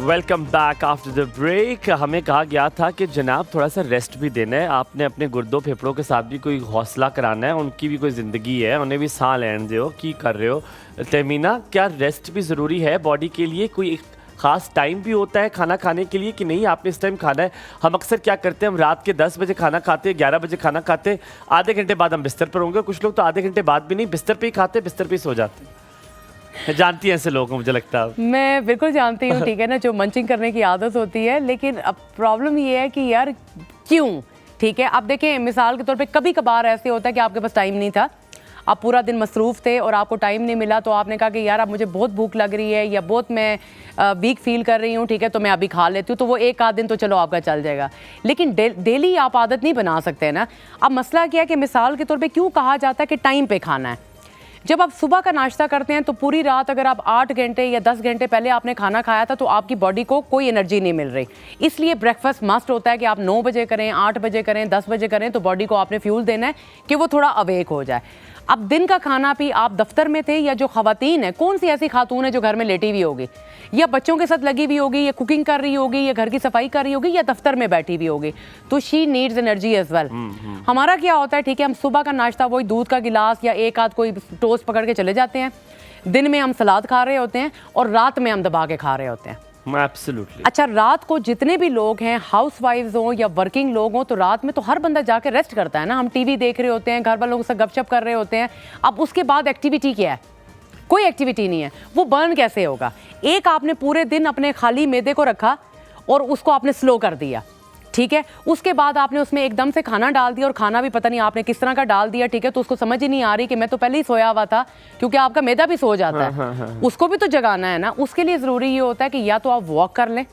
welcome back after the break. हमें कहा गया था कि जनाब थोड़ा सा रेस्ट भी देना है, आपने अपने गुर्दों फेफड़ों के साथ भी कोई हौसला कराना है, उनकी भी कोई ज़िंदगी है, उन्हें भी साह लेने दो। की कर रहे हो तहमीना, क्या रेस्ट भी ज़रूरी है बॉडी के लिए? कोई एक ख़ास टाइम भी होता है खाना खाने के लिए कि नहीं आपने इस टाइम खाना है? हम अक्सर क्या करते हैं, हम रात के 10 बजे खाना खाते, 11 बजे खाना खाते, आधे घंटे बाद हम बिस्तर पर होंगे। कुछ लोग तो आधे घंटे बाद भी नहीं, बिस्तर पर ही खाते, बिस्तर पर ही सो जाते। जानती हैं ऐसे लोगों को, मुझे लगता है। मैं बिल्कुल जानती हूँ, ठीक है ना, जो मंचिंग करने की आदत होती है। लेकिन अब प्रॉब्लम ये है कि यार क्यों, ठीक है। अब देखें, मिसाल के तौर पे कभी कभार ऐसे होता है कि आपके पास टाइम नहीं था, आप पूरा दिन मसरूफ़ थे और आपको टाइम नहीं मिला, तो आपने कहा कि यार अब मुझे बहुत भूख लग रही है या बहुत मैं वीक फील कर रही हूँ, ठीक है, तो मैं अभी खा लेती हूँ। तो वो एक आध दिन तो चलो आपका चल जाएगा, लेकिन डेली आप आदत नहीं बना सकते ना। अब मसला क्या है कि मिसाल के तौर पर क्यों कहा जाता है कि टाइम पर खाना है। जब आप सुबह का नाश्ता करते हैं तो पूरी रात अगर आप 8 घंटे या 10 घंटे पहले आपने खाना खाया था तो आपकी बॉडी को कोई एनर्जी नहीं मिल रही। इसलिए ब्रेकफास्ट मस्ट होता है कि आप 9 बजे करें, 8 बजे करें, 10 बजे करें, तो बॉडी को आपने फ्यूल देना है कि वो थोड़ा अवेक हो जाए। अब दिन का खाना भी आप दफ्तर में थे, या जो ख़वातीन है, कौन सी ऐसी खातून है जो घर में लेटी हुई होगी या बच्चों के साथ लगी हुई होगी या कुकिंग कर रही होगी या घर की सफाई कर रही होगी या दफ्तर में बैठी हुई होगी, तो she needs energy as well. हमारा क्या होता है, ठीक है, हम सुबह का नाश्ता वही दूध का गिलास या एक आध कोई टोस्ट पकड़ के चले जाते हैं, दिन में हम सलाद खा रहे होते हैं और रात में हम दबा के खा रहे होते हैं। Absolutely. अच्छा, रात को जितने भी लोग हैं, हाउस वाइफ्स हों या वर्किंग लोग हों, तो रात में तो हर बंदा जाके रेस्ट करता है ना। हम टीवी देख रहे होते हैं, घर वालों से गपशप कर रहे होते हैं। अब उसके बाद एक्टिविटी क्या है? कोई एक्टिविटी नहीं है। वो बर्न कैसे होगा? एक आपने पूरे दिन अपने खाली मैदे को रखा और उसको आपने स्लो कर दिया, ठीक है, उसके बाद आपने उसमें एकदम से खाना डाल दिया और खाना भी पता नहीं आपने किस तरह का डाल दिया, ठीक है, तो उसको समझ ही नहीं आ रही कि मैं तो पहले ही सोया हुआ था, क्योंकि आपका मैदा भी सो जाता है। उसको भी तो जगाना है ना। उसके लिए ज़रूरी ये होता है कि या तो आप वॉक कर लें,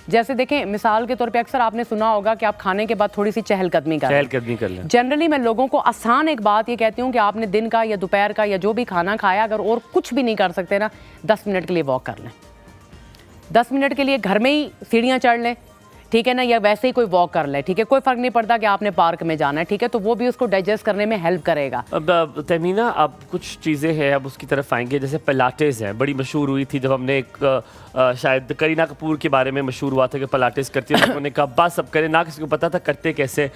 जैसे देखें मिसाल के तौर पे अक्सर आपने सुना होगा कि आप खाने के बाद थोड़ी सी चहलकदमी कर लें। जनरली मैं लोगों को आसान एक बात ये कहती हूँ कि आपने दिन का या दोपहर का या जो भी खाना खाया, अगर और कुछ भी नहीं कर सकते ना, 10 मिनट के लिए वॉक कर लें। 10 मिनट के लिए घर में ही सीढ़ियाँ चढ़ लें, ठीक है ना, या वैसे ही कोई वॉक कर ले, ठीक है, कोई फ़र्क नहीं पड़ता कि आपने पार्क में जाना है, ठीक है, तो वो भी उसको डाइजेस्ट करने में हेल्प करेगा। अब तहमीना, अब कुछ चीज़ें हैं, अब उसकी तरफ आएंगे। जैसे पिलाटेस है, बड़ी मशहूर हुई थी जब हमने शायद करीना कपूर के बारे में मशहूर हुआ था कि पिलाटेस करती है, तो उन्होंने कहा बस सब करें, ना किसी को पता था करते कैसे।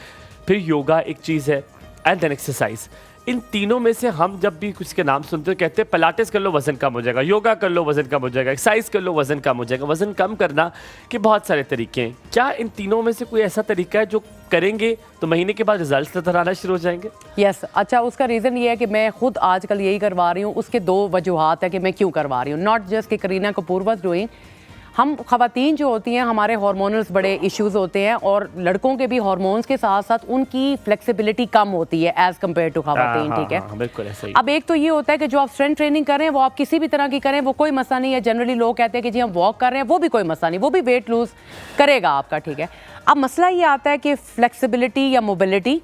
फिर योगा एक चीज़ है, एंड देन एक्सरसाइज। इन तीनों में से हम जब भी किसी के नाम सुनते हो कहते हैं पिलाटेस कर लो वज़न कम हो जाएगा, योगा कर लो वज़न कम हो जाएगा, एक्सरसाइज कर लो वज़न कम हो जाएगा। वज़न कम करना के बहुत सारे तरीके हैं, क्या इन तीनों में से कोई ऐसा तरीका है जो करेंगे तो महीने के बाद रिजल्ट नजर आना शुरू हो जाएंगे? यस, अच्छा, उसका रीज़न ये है कि मैं खुद आजकल यही करवा रही हूँ। उसके 2 वजूहात है कि मैं क्यों करवा रही हूँ। नॉट जस्ट कि करीना कपूर वाज डूइंग, हम ख़वातीन जो होती हैं, हमारे हार्मोनल्स बड़े इश्यूज़ होते हैं, और लड़कों के भी हार्मोन्स के साथ साथ उनकी फ्लेक्सिबिलिटी कम होती है एज़ कम्पेयर टू ख़वातीन, ठीक है। बिल्कुल ऐसा ही। अब एक तो ये होता है कि जो आप स्ट्रेंथ ट्रेनिंग करें वो आप किसी भी तरह की करें, वो कोई मसला नहीं है। जनरली लोग कहते हैं कि जी हम वॉक कर रहे हैं, वो भी कोई मसला नहीं, वो भी वेट लूज़ करेगा आपका, ठीक है। अब मसला ये आता है कि फ्लेक्सिबिलिटी या मोबिलिटी,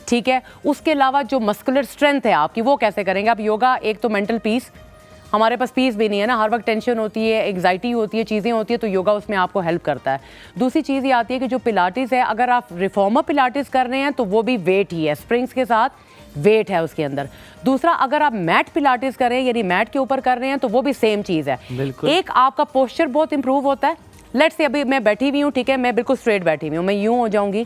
ठीक है, उसके अलावा जो मस्कुलर स्ट्रेंथ है आपकी, वो कैसे करेंगे आप? योगा, एक तो मेंटल पीस, हमारे पास पीस भी नहीं है ना, हर वक्त टेंशन होती है, एग्जाइटी होती है, चीज़ें होती है, तो योगा उसमें आपको हेल्प करता है। दूसरी चीज़ ये आती है कि जो पिलाटिस है, अगर आप रिफॉर्मर पिलाटिस कर रहे हैं तो वो भी वेट ही है, स्प्रिंग्स के साथ वेट है उसके अंदर। दूसरा, अगर आप मैट पिलाटिस करें यानी मैट के ऊपर कर रहे हैं तो वो भी सेम चीज़ है। एक आपका पोस्चर बहुत इंप्रूव होता है। लेट्स से अभी मैं बैठी हुई हूँ, ठीक है, मैं बिल्कुल स्ट्रेट बैठी हुई हूँ, मैं यूँ हो जाऊँगी,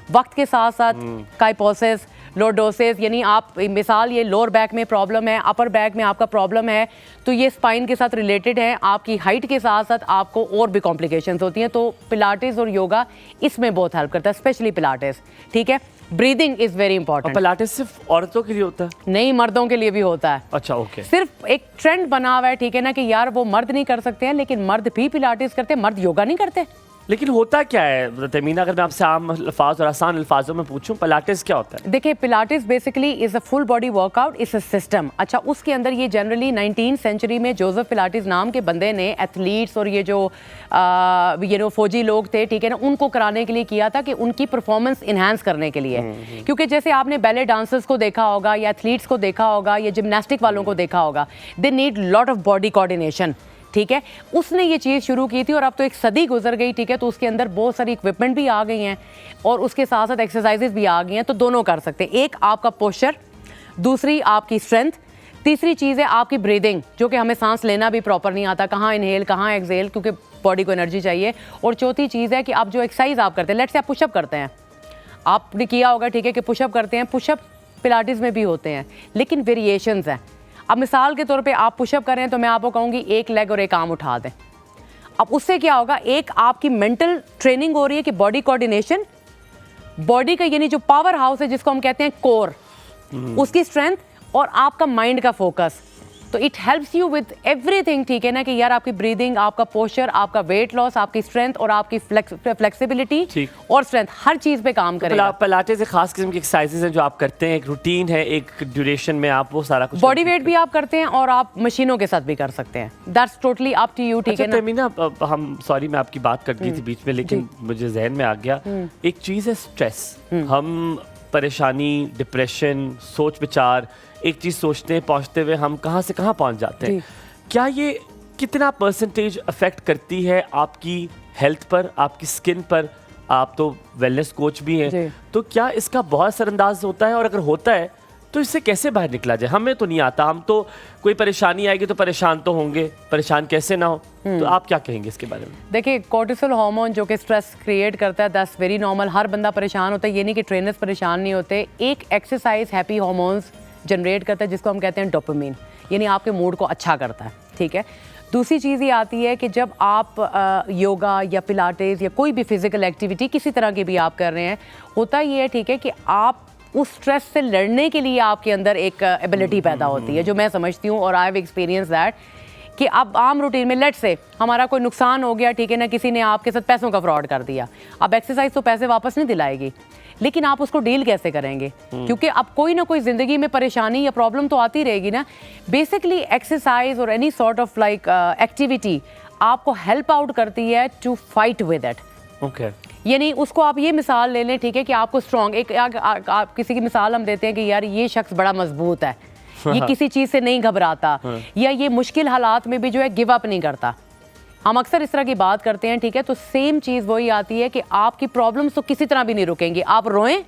वक्त के साथ साथ काइपोसिस, लॉर्डोसिस, यानी आप मिसाल ये लोअर बैक में प्रॉब्लम है, अपर बैक में आपका प्रॉब्लम है, तो ये स्पाइन के साथ रिलेटेड है। आपकी हाइट के साथ साथ आपको और भी कॉम्प्लिकेशंस होती हैं, तो पिलाटेस और योगा इसमें बहुत हेल्प करता है, स्पेशली पिलाटेस, ठीक है। Breathing is very important. Pilates सिर्फ औरतों के लिए होता है? नहीं, मर्दों के लिए भी होता है। अच्छा, ओके। सिर्फ एक ट्रेंड बना हुआ है, ठीक है ना, कि यार वो मर्द नहीं कर सकते हैं, लेकिन मर्द भी पिलाटेस करते हैं, मर्द योगा नहीं करते। लेकिन होता क्या है तमीना, अगर मैं आपसे आम अल्फाज और आसान अल्फाजों में पूछूं, पिलाटेस क्या होता है? देखिए, Pilates basically is a full body workout, is a system. अच्छा, उसके अंदर ये जनरली 19th सेंचुरी में जोसेफ पिलाटेस नाम के बंदे ने एथलीट्स और ये जो फौजी लोग थे, ठीक है ना, उनको कराने के लिए किया था कि उनकी परफॉर्मेंस इन्हांस करने के लिए। क्योंकि जैसे आपने बैले डांसर्स को देखा होगा या एथलीट्स को देखा होगा या जिमनास्टिक वालों को देखा होगा, they need lot of body coordination, ठीक है। उसने ये चीज़ शुरू की थी और अब तो एक सदी गुजर गई, ठीक है, तो उसके अंदर बहुत सारी इक्विपमेंट भी आ गई हैं और उसके साथ साथ एक्सरसाइजेज भी आ गई हैं, तो दोनों कर सकते हैं। एक आपका पोस्चर, दूसरी आपकी स्ट्रेंथ, तीसरी चीज़ है आपकी ब्रीदिंग, जो कि हमें सांस लेना भी प्रॉपर नहीं आता, कहाँ इनहेल कहाँ एक्सहेल, क्योंकि बॉडी को एनर्जी चाहिए। और चौथी चीज़ है कि आप जो एक्सरसाइज आप करते हैं, लेट्स से आप पुशअप करते हैं, आपने किया होगा, ठीक है, कि पुशअप करते हैं, पुशअप पिलाटेस में भी होते हैं, लेकिन वेरिएशंस हैं। अब मिसाल के तौर पे आप पुशअप करें तो मैं आपको कहूँगी एक लेग और एक आर्म उठा दें। अब उससे क्या होगा, एक आपकी मेंटल ट्रेनिंग हो रही है कि बॉडी कोऑर्डिनेशन, बॉडी का यानी जो पावर हाउस है जिसको हम कहते हैं कोर, उसकी स्ट्रेंथ और आपका माइंड का फोकस, तो it helps you with everything, ठीक है ना, कि यार आपकी ब्रीदिंग, आपका पोस्चर, आपका वेट लॉस, आपकी स्ट्रेंथ और आपकी फ्लेक्सिबिलिटी और स्ट्रेंथ, हर चीज़ पे काम करेगा। पिलाटेस एक खास किस्म की एक्सरसाइजेज हैं जो आप करते हैं, एक रूटीन है, एक ड्यूरेशन में आप वो सारा कुछ बॉडी वेट भी आप करते हैं और आप मशीनों के साथ भी कर सकते हैं, that's totally up to you, ठीक है ना। तमीना, हम सॉरी मैं आपकी बात कर दी थी बीच में, लेकिन मुझे जहन में आ गया, एक चीज़ है स्ट्रेस। हम परेशानी, डिप्रेशन, सोच विचार, एक चीज़ सोचते हैं, पहुंचते हुए हम कहाँ से कहाँ पहुंच जाते हैं। क्या ये कितना परसेंटेज अफेक्ट करती है आपकी हेल्थ पर, आपकी स्किन पर? आप तो वेलनेस कोच भी हैं, तो क्या इसका बहुत असरअंदाज होता है, और अगर होता है तो इससे कैसे बाहर निकला जाए? हमें तो नहीं आता, हम तो कोई परेशानी आएगी तो परेशान तो होंगे, परेशान कैसे ना हो, तो आप क्या कहेंगे इसके बारे में? देखिए, कोर्टिसोल हार्मोन जो कि स्ट्रेस क्रिएट करता है, दैट्स वेरी नॉर्मल, हर बंदा परेशान होता है, ये नहीं कि ट्रेनर्स परेशान नहीं होते। एक एक्सरसाइज हैप्पी हार्मोन्स जनरेट करता है जिसको हम कहते हैं डोपामिन, यानी आपके मूड को अच्छा करता है, ठीक है। दूसरी चीज़ ये आती है कि जब आप योगा या पिलाटेस या कोई भी फिजिकल एक्टिविटी किसी तरह की भी आप कर रहे हैं, होता ये है, ठीक है, कि आप उस स्ट्रेस से लड़ने के लिए आपके अंदर एक एबिलिटी पैदा होती है, जो मैं समझती हूँ और आई हैव एक्सपीरियंस दैट, कि अब आम रूटीन में लेट्स से हमारा कोई नुकसान हो गया, ठीक है ना, किसी ने आपके साथ पैसों का फ्रॉड कर दिया, अब एक्सरसाइज तो पैसे वापस नहीं दिलाएगी, लेकिन आप उसको डील कैसे करेंगे, क्योंकि अब कोई ना कोई ज़िंदगी में परेशानी या प्रॉब्लम तो आती रहेगी ना। बेसिकली एक्सरसाइज और any sort of like activity आपको हेल्प आउट करती है to fight with it, okay. यानी उसको आप ये मिसाल ले लें, ठीक है, कि आपको स्ट्रॉन्ग एक आप किसी की मिसाल हम देते हैं कि यार ये शख्स बड़ा मजबूत है, ये किसी चीज़ से नहीं घबराता, या ये मुश्किल हालात में भी जो है गिव अप नहीं करता। हम अक्सर इस तरह की बात करते हैं, ठीक है, तो सेम चीज़ वही आती है कि आपकी प्रॉब्लम्स तो किसी तरह भी नहीं रुकेंगी, आप रोएं,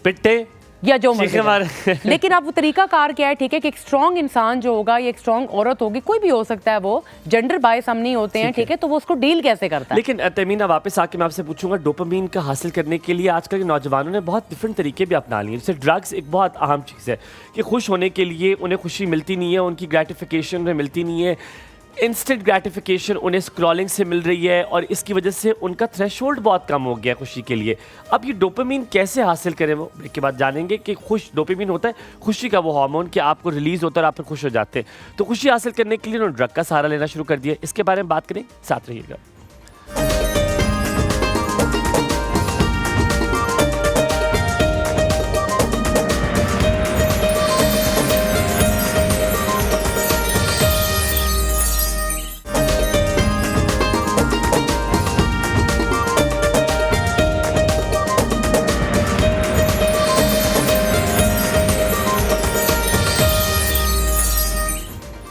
पिटे या जो मर्जी, लेकिन अब वो तरीका कार क्या है, ठीक है, कि एक स्ट्रॉन्ग इंसान जो होगा या एक स्ट्रॉन्ग औरत होगी, कोई भी हो सकता है, वो जेंडर बायस हम नहीं होते हैं, ठीक है, तो वो उसको डील कैसे करता है। लेकिन तमीना, वापस आके मैं आपसे पूछूंगा, डोपामीन का हासिल करने के लिए आजकल के नौजवानों ने बहुत डिफरेंट तरीके भी अपना लिए। जैसे ड्रग्स एक बहुत अहम चीज़ है कि खुश होने के लिए उन्हें खुशी मिलती नहीं है, उनकी ग्रेटिफिकेशन उन्हें मिलती नहीं है, इंस्टेंट ग्रेटिफिकेशन उन्हें स्क्रॉलिंग से मिल रही है, और इसकी वजह से उनका थ्रेशोल्ड बहुत कम हो गया खुशी के लिए। अब ये डोपामीन कैसे हासिल करें, वो ब्रेक के बाद जानेंगे कि डोपामीन होता है खुशी का वो हार्मोन कि आपको रिलीज होता है और आप फिर खुश हो जाते हैं। तो खुशी हासिल करने के लिए उन्होंने ड्रग का सहारा लेना शुरू कर दिया। इसके बारे में बात करें, साथ रहिएगा।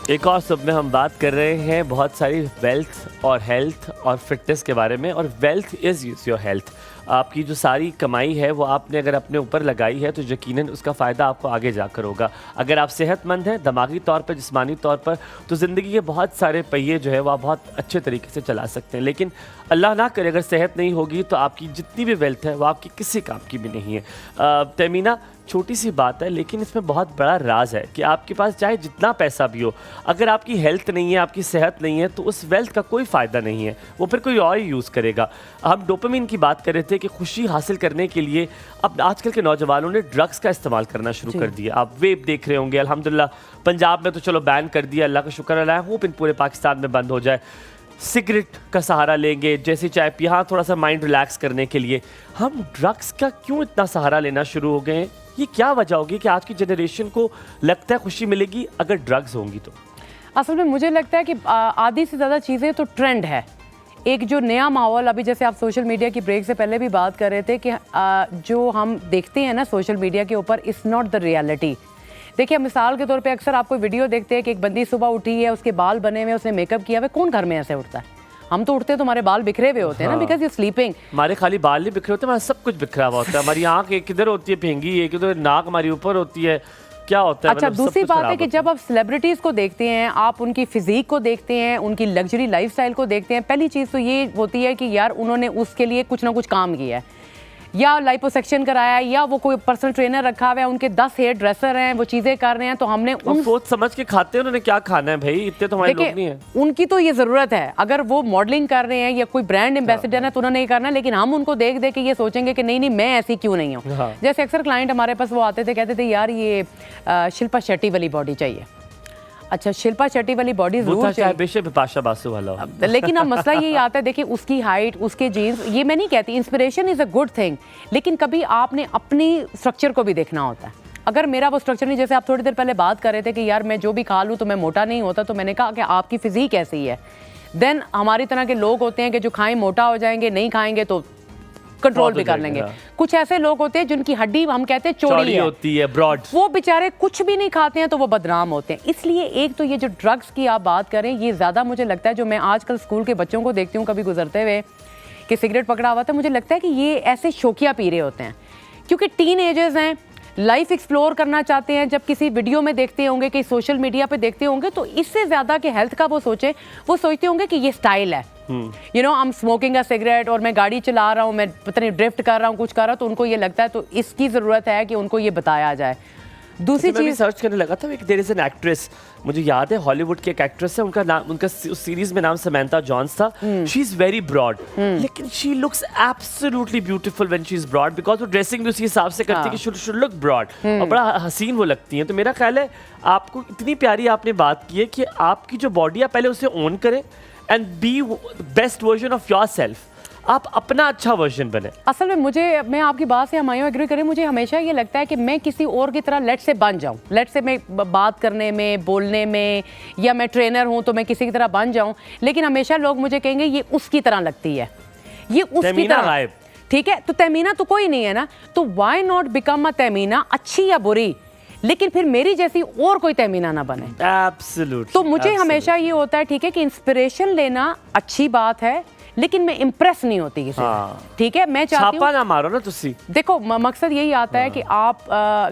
एक और सब में हम बात कर रहे हैं बहुत सारी वेल्थ और हेल्थ और फिटनेस के बारे में। और वेल्थ इज़ योर हेल्थ। आपकी जो सारी कमाई है वो आपने अगर अपने ऊपर लगाई है तो यकीनन उसका फ़ायदा आपको आगे जाकर होगा। अगर आप सेहतमंद हैं दिमागी तौर पर, जिस्मानी तौर पर, तो ज़िंदगी के बहुत सारे पहिए जो है वो आप बहुत अच्छे तरीके से चला सकते हैं। लेकिन अल्लाह ना करे अगर सेहत नहीं होगी तो आपकी जितनी भी वेल्थ है वो आपकी किसी काम की भी नहीं है। तमीना, छोटी सी बात है लेकिन इसमें बहुत बड़ा राज है कि आपके पास चाहे जितना पैसा भी हो, अगर आपकी हेल्थ नहीं है, आपकी सेहत नहीं है, तो उस वेल्थ का कोई फ़ायदा नहीं है, वो फिर कोई और ही यूज़ करेगा। हम डोपामिन की बात कर रहे थे कि खुशी हासिल करने के लिए अब आजकल के नौजवानों ने ड्रग्स का इस्तेमाल करना शुरू कर दिया। आप वेब देख रहे होंगे, अल्हम्दुलिल्लाह पंजाब में तो चलो बैन कर दिया, अल्लाह का शुक्र है, होप इन पूरे पाकिस्तान में बंद हो जाए। सिगरेट का सहारा लेंगे, जैसे चाय पी, हाँ थोड़ा सा माइंड रिलैक्स करने के लिए, हम ड्रग्स का क्यों इतना सहारा लेना शुरू हो गए हैं? ये क्या वजह होगी कि आज की जनरेशन को लगता है खुशी मिलेगी अगर ड्रग्स होंगी तो? असल में मुझे लगता है कि आधी से ज़्यादा चीज़ें तो ट्रेंड है। एक जो नया माहौल, अभी जैसे आप सोशल मीडिया की ब्रेक से पहले भी बात कर रहे थे कि जो हम देखते हैं ना सोशल मीडिया के ऊपर, इज़ नॉट द रियलिटी। देखिए मिसाल के तौर पे अक्सर आपको वीडियो देखते हैं कि एक बंदी सुबह उठी है, उसके बाल बने हुए, उसने मेकअप किया हुआ। कौन घर में ऐसे उठता है? हम तो उठते हैं तो हमारे बाल बिखरे हुए होते हैं ना, बिकॉज यू स्लीपिंग। हमारे खाली बाल नहीं बिखरे होते, हमारा सब कुछ बिखरा हुआ होता है। हमारी आँख एक किधर होती है फेंगी, एक किधर नाक हमारी ऊपर होती है, क्या होता है? अच्छा, मतलब दूसरी बात है कि जब आप सेलिब्रिटीज़ को देखते हैं, आप उनकी फिजिक को देखते हैं, उनकी लग्जरी लाइफस्टाइल को देखते हैं, पहली चीज़ तो ये होती है कि यार उन्होंने उसके लिए कुछ ना कुछ काम किया है, या लाइपोसेक्शन कराया है, या वो कोई पर्सनल ट्रेनर रखा हुआ है, उनके 10 हेयर ड्रेसर हैं, वो चीज़ें कर रहे हैं, तो हमने उन सोच समझ के खाते हैं। उन्होंने क्या खाना है भाई, इतने तो हमारे लोग नहीं है। उनकी तो ये ज़रूरत है, अगर वो मॉडलिंग कर रहे हैं या कोई ब्रांड एम्बेसडर है तो उन्होंने ये करना है, लेकिन हम उनको देख देख के ये सोचेंगे कि नहीं नहीं मैं ऐसी क्यों नहीं हूँ। हाँ। जैसे अक्सर क्लाइंट हमारे पास वो आते थे, कहते थे यार ये शिल्पा शेट्टी वाली बॉडी चाहिए। अच्छा, शिल्पा शेट्टी वाली बॉडी जरूर चाहिए, बेशक बिपाशा बासु वाला हो। लेकिन अब मसला यही आता है, देखिए उसकी हाइट, उसके जीन्स, ये मैं नहीं कहती, inspiration is a good thing, लेकिन कभी आपने अपनी स्ट्रक्चर को भी देखना होता है। अगर मेरा वो स्ट्रक्चर नहीं, जैसे आप थोड़ी देर पहले बात कर रहे थे कि यार मैं जो भी खा लूँ तो मैं मोटा नहीं होता, तो मैंने कहा कि आपकी फिजिक ऐसी है। देन हमारी तरह के लोग होते हैं कि जो खाएं मोटा हो जाएंगे, नहीं खाएंगे तो कंट्रोल भी कर लेंगे। कुछ ऐसे लोग होते हैं जिनकी हड्डी हम कहते हैं चौड़ी होती है, ब्रॉड, वो बेचारे कुछ भी नहीं खाते हैं तो वो बदनाम होते हैं। इसलिए एक तो ये जो ड्रग्स की आप बात करें, ये ज़्यादा मुझे लगता है, जो मैं आजकल स्कूल के बच्चों को देखती हूँ कभी गुजरते हुए कि सिगरेट पकड़ा हुआ था, मुझे लगता है कि ये ऐसे शौकिया पी रहे होते हैं, क्योंकि टीन एजर्स हैं, लाइफ एक्सप्लोर करना चाहते हैं। जब किसी वीडियो में देखते होंगे, कि सोशल मीडिया पे देखते होंगे, तो इससे ज़्यादा कि हेल्थ का वो सोचे, वो सोचते होंगे कि ये स्टाइल है, you know, I am smoking a cigarette, और मैं गाड़ी चला रहा हूँ, मैं पता नहीं ड्रिफ्ट कर रहा हूँ, कुछ कर रहा हूँ, तो उनको ये लगता है, तो इसकी ज़रूरत है कि उनको ये बताया जाए। दूसरी चीज़ सर्च करने लगा था, एक देयर इज एन एक्ट्रेस, मुझे याद है हॉलीवुड की एक एक्ट्रेस है, उनका नाम, उनका उस सीरीज में नाम समंथा जॉन्स था। शी इज वेरी ब्रॉड, लेकिन she looks absolutely beautiful when she is broad, because वो ड्रेसिंग भी उसी हिसाब से करती है कि शुड लुक ब्रॉड, और बड़ा हसीन वो लगती है। तो मेरा ख्याल है आपको इतनी प्यारी आपने बात की है कि आपकी जो बॉडी है पहले उसे ओन करें and B best version of yourself, आप अपना अच्छा वर्जन बने। असल में मैं आपकी बात से हमायूं एग्री करें, मुझे हमेशा ये लगता है कि मैं किसी और की तरह लेट से बन जाऊं, लेट से मैं बात करने में, बोलने में, या मैं ट्रेनर हूं तो मैं किसी की तरह बन जाऊं, लेकिन हमेशा लोग मुझे कहेंगे ये उसकी तरह लगती है, ये उसकी तरह। ठीक है, तो तहमीना तो कोई नहीं है ना, तो why not become a Tahmina, अच्छी या बुरी, लेकिन फिर मेरी जैसी और कोई तहमीना ना बने। एब्सोल्युटली। तो मुझे हमेशा ये होता है, ठीक है, कि इंस्पिरेशन लेना अच्छी बात है, लेकिन मैं इम्प्रेस नहीं होती किसी से। ठीक है, मैं चाहती हूँ छापा ना मारो ना तुसी। देखो मकसद यही आता है कि आप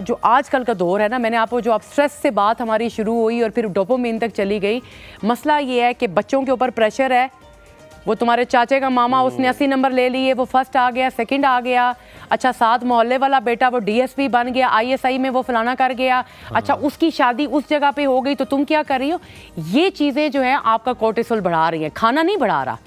जो आजकल का दौर है ना, मैंने आपको जो आप स्ट्रेस से बात हमारी शुरू हुई और फिर डोपामाइन तक चली गई, मसला ये है कि बच्चों के ऊपर प्रेशर है। वो तुम्हारे चाचे का मामा, उसने 80 नंबर ले लिए, वो फर्स्ट आ गया, सेकंड आ गया। अच्छा, साथ मोहल्ले वाला बेटा वो DSP बन गया, ISI में वो फलाना कर गया। अच्छा, उसकी शादी उस जगह पे हो गई, तो तुम क्या कर रही हो? ये चीज़ें जो है आपका कोर्टिसोल बढ़ा रही हैं, खाना नहीं बढ़ा रहा।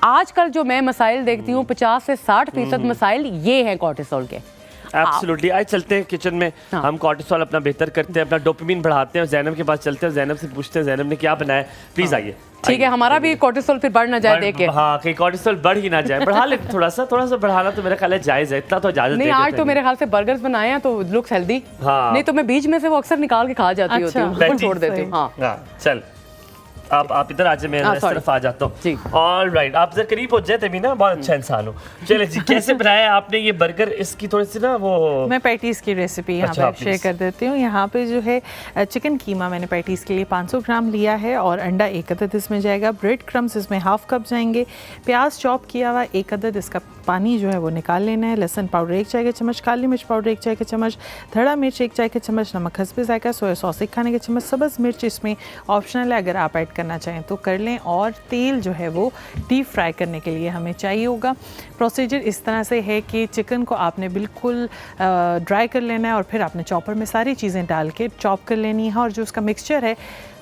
आजकल जो मैं मसाइल देखती हूँ, 50 से 60% मसाइल ये हैं कोर्टिसोल के। एब्सोल्युटली। आज चलते हैं किचन में, हम कोर्टिसोल अपना बेहतर करते हैं, अपना डोपामिन बढ़ाते हैं। जैनब के पास चलते हैं, जैनब से पूछते हैं जैनब ने क्या बनाया। प्लीज आइए। ठीक है, हमारा भी कोर्टिसोल फिर बढ़ ना जाए देख के। हाँ, कहीं कोर्टिसोल बढ़ ही ना जाए, बढ़ा ले थोड़ा सा बढ़ाना तो मेरा ख्याल है जायज है, इतना तो इजाजत नहीं। आज तो मेरे ख्याल से बर्गर्स बनाए हैं तो लुक्स हेल्दी। नहीं तो मैं बीच में से वो अक्सर निकाल के खा जाती होती हूँ, छोड़ देती हूँ। हाँ, चल आप इधर आ जाए, मैं इस तरफ आ जाता हूँ। ऑल राइट, आप जरा करीब हो जाए, तभी ना बहुत अच्छा इंसान हो। चले जी, कैसे बनाया आपने ये बर्गर? इसकी थोड़ी सी ना वो मैं पैटीज़ की रेसिपी यहाँ पे शेयर कर देती हूँ। यहाँ पे जो है चिकन कीमा मैंने पैटीज़ के लिए 500 ग्राम लिया है, और अंडा 1 अदद इसमें जाएगा। ब्रेड क्रम्स इसमें ½ कप जाएंगे। प्याज चॉप किया हुआ 1 अदद, इसका पानी जो है वो निकाल लेना है। लहसुन पाउडर 1 चाय का चम्मच, काली मिर्च पाउडर 1 चाय का चम्मच, धड़ा मिर्च 1 चाय का चम्मच, नमक हस्बे जायका, सोया सॉस 1 खाने का चम्मच, सब्ज़ मिर्च इसमें ऑप्शनल है, अगर आप ऐड करना चाहें तो कर लें। और तेल जो है वो डीप फ्राई करने के लिए हमें चाहिए होगा। प्रोसीजर इस तरह से है कि चिकन को आपने बिल्कुल ड्राई कर लेना है, और फिर आपने चॉपर में सारी चीज़ें डाल के चॉप कर लेनी है, और जो उसका मिक्सचर है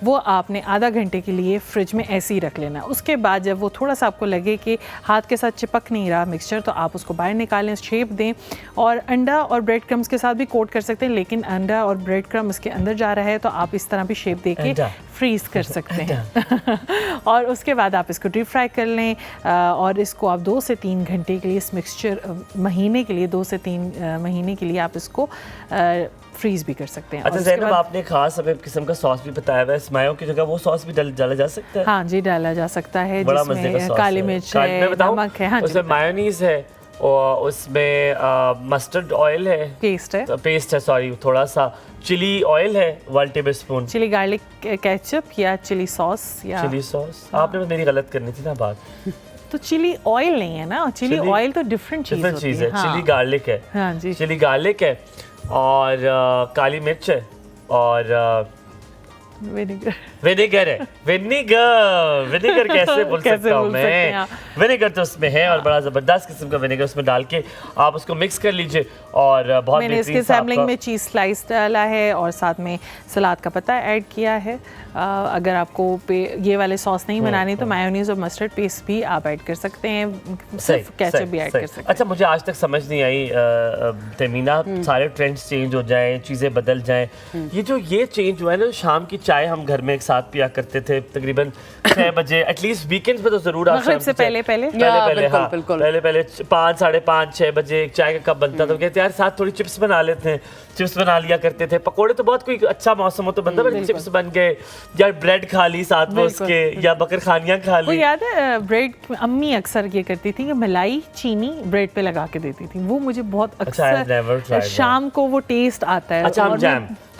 वो आपने आधा घंटे के लिए फ्रिज में ऐसे ही रख लेना। उसके बाद जब वो थोड़ा सा आपको लगे कि हाथ के साथ चिपक नहीं रहा मिक्सचर, तो आप उसको बाहर निकालें, शेप दें और अंडा और ब्रेड क्रम्स के साथ भी कोट कर सकते हैं, लेकिन अंडा और ब्रेड क्रम्स इसके अंदर जा रहा है तो आप इस तरह भी शेप दे के फ्रीज़ कर सकते हैं। और उसके बाद आप इसको डीप फ्राई कर लें और इसको आप 2 से 3 घंटे के लिए इस मिक्सचर महीने के लिए 2 से 3 महीने के लिए आप इसको फ्रीज भी कर सकते हैं। अच्छा ज़ैनब, आपने खास हमें किस्म का सॉस भी बताया हुआ है, मायो की जगह वो सॉस भी डाला जा सकता है? हाँ जी, डाला जा सकता है, बड़ा मज़े का जिसमें काली मिर्च है, नमक है, हाँ जी, उसमें मायोनीज है और उसमें मस्टर्ड ऑयल है, पेस्ट है सॉरी, थोड़ा सा चिली ऑयल है 1 टेबलस्पून, चिली गार्लिक केचप या चिली सॉस या चिली सॉस। आपने बस मेरी गलत करनी थी ना बात। तो चिली ऑयल नहीं है ना, चिली ऑयल तो डिफरेंट चीज़ है। चिली गार्लिक है, हाँ जी, चिली गार्लिक है और काली मिर्च है और विनेगर है। विनेगर कैसे बोल सकता हूँ मैं, विनेगर तो उसमें है और बड़ा ज़बरदस्त किस्म का विनेगर उसमें डाल के आप उसको मिक्स कर लीजिए और बहुत मैंने इसके सैम्पलिंग में चीज़ स्लाइस डाला है और साथ में सलाद का पत्ता ऐड किया है। अगर आपको ये वाले सॉस नहीं बनाने तो मायोनीज और मस्टर्ड पेस्ट भी आप ऐड कर सकते हैं, सिर्फ केचप भी ऐड कर सकते हैं। अच्छा, मुझे आज तक समझ नहीं आई तमीना, सारे ट्रेंड्स चेंज हो जाएं, चीज़ें बदल जाएं, ये चेंज हुआ है ना, शाम की चाय हम घर में एक साथ पिया करते थे तकरीबन 6 बजे, एटलीस्ट वीकेंड्स पे तो जरूर आप मगरिब से पहले 5, साढ़े 5, 6 बजे एक चाय का कप बनता था, कहते यार साथ थोड़ी चिप्स बना लेते हैं, चिप्स बना लिया करते थे। पकोड़े तो बहुत कोई अच्छा मौसम हो तो बनता, पर चिप्स बन गए या ब्रेड खा ली साथ में उसके, या बकर खानियां खा ली। वो याद है ब्रेड अम्मी अक्सर ये करती थी कि मलाई चीनी ब्रेड पे लगा के देती थी, वो मुझे बहुत अक्सर शाम को वो टेस्ट आता है। अच्छा,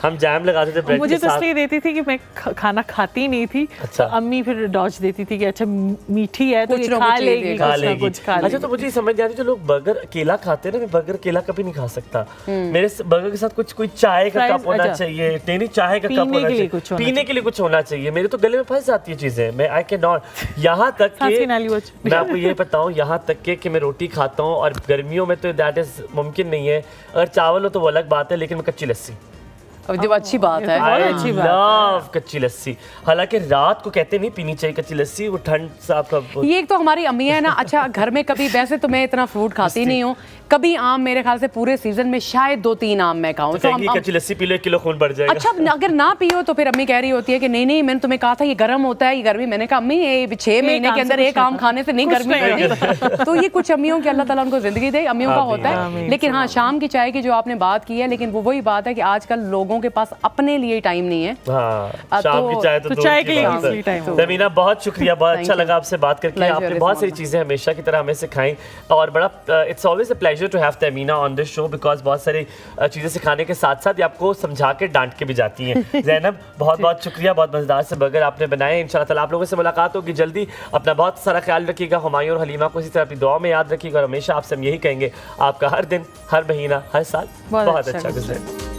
हम जैम लगाते थे ब्रेड मुझे तो इसलिए देती थी कि मैं खाना खाती नहीं थी। अच्छा। तो अम्मी फिर डॉज देती थी कि अच्छा मीठी है तो ये खा लेगी। अच्छा, तो मुझे समझ नहीं आती जो लोग बर्गर अकेला खाते हैं ना, मैं बर्गर अकेला कभी नहीं खा सकता। मेरे बर्गर के साथ कोई चाय का कप होना चाहिए, नहीं चाय का कप होना चाहिए, पीने के लिए कुछ होना चाहिए। मेरे तो गले में फंस जाती है चीजें, मैं आई कैन नॉट। यहाँ तक कि मैं आपको ये बताऊँ, यहाँ तक कि मैं रोटी खाता हूँ और गर्मियों में तो दैट इज मुमकिन नहीं है, अगर चावल हो तो वो अलग बात है, लेकिन मैं कच्ची लस्सी, जब अच्छी बात है, अच्छी बात, कच्ची लस्सी। हालांकि रात को कहते नहीं पीनी चाहिए कच्ची लस्सी, वो ठंड से आपका ये एक तो हमारी अम्मी है ना। अच्छा, घर में कभी, वैसे तो मैं इतना फ्रूट खाती नहीं हूँ, कभी आम मेरे ख्याल से पूरे सीजन में शायद 2-3 आम मैं खाऊं तो कच्ची लस्सी पी लो 1 किलो खून बढ़ जाएगा। अच्छा, अगर ना पियो तो फिर अम्मी कह रही होती है कि नहीं मैंने तुम्हें कहा था ये गर्म होता है, ये गर्मी। मैंने कहा अम्मी ये 6 महीने के अंदर एक आम खाने से नहीं गर्मी पड़ती। तो ये कुछ अम्मियों की, अल्लाह ताला उनको जिंदगी दे, अम्मियों का होता है। लेकिन हाँ, शाम की चाय की जो आपने बात की है, लेकिन वो वही बात है कि आजकल लोगों के पास अपने लिए टाइम नहीं है। शाम की चाय तो चाय के लिए टाइम। तमीना, बहुत शुक्रिया, बहुत अच्छा लगा आपसे बात करके। आपने बहुत सारी चीजें हमेशा की तरह हमें सिखाई और बड़ा it's always a pleasure to have Tamina on this show, because बहुत सारी चीजें सिखाने के साथ साथ आपको समझा के डांट के भी जाती हैं। ज़ैनब, बहुत बहुत शुक्रिया, बहुत मजेदार से बर्गर आपने बनाए। इंशाल्लाह ताला आप लोगों से मुलाकात होगी जल्दी। अपना बहुत सारा ख्याल रखिएगा, हुमायूं और हलीमा को इसी तरह अपनी दुआ में याद रखिएगा और हमेशा आपसे हम यही कहेंगे आपका हर दिन, हर महीना, हर साल बहुत अच्छा गुजरे।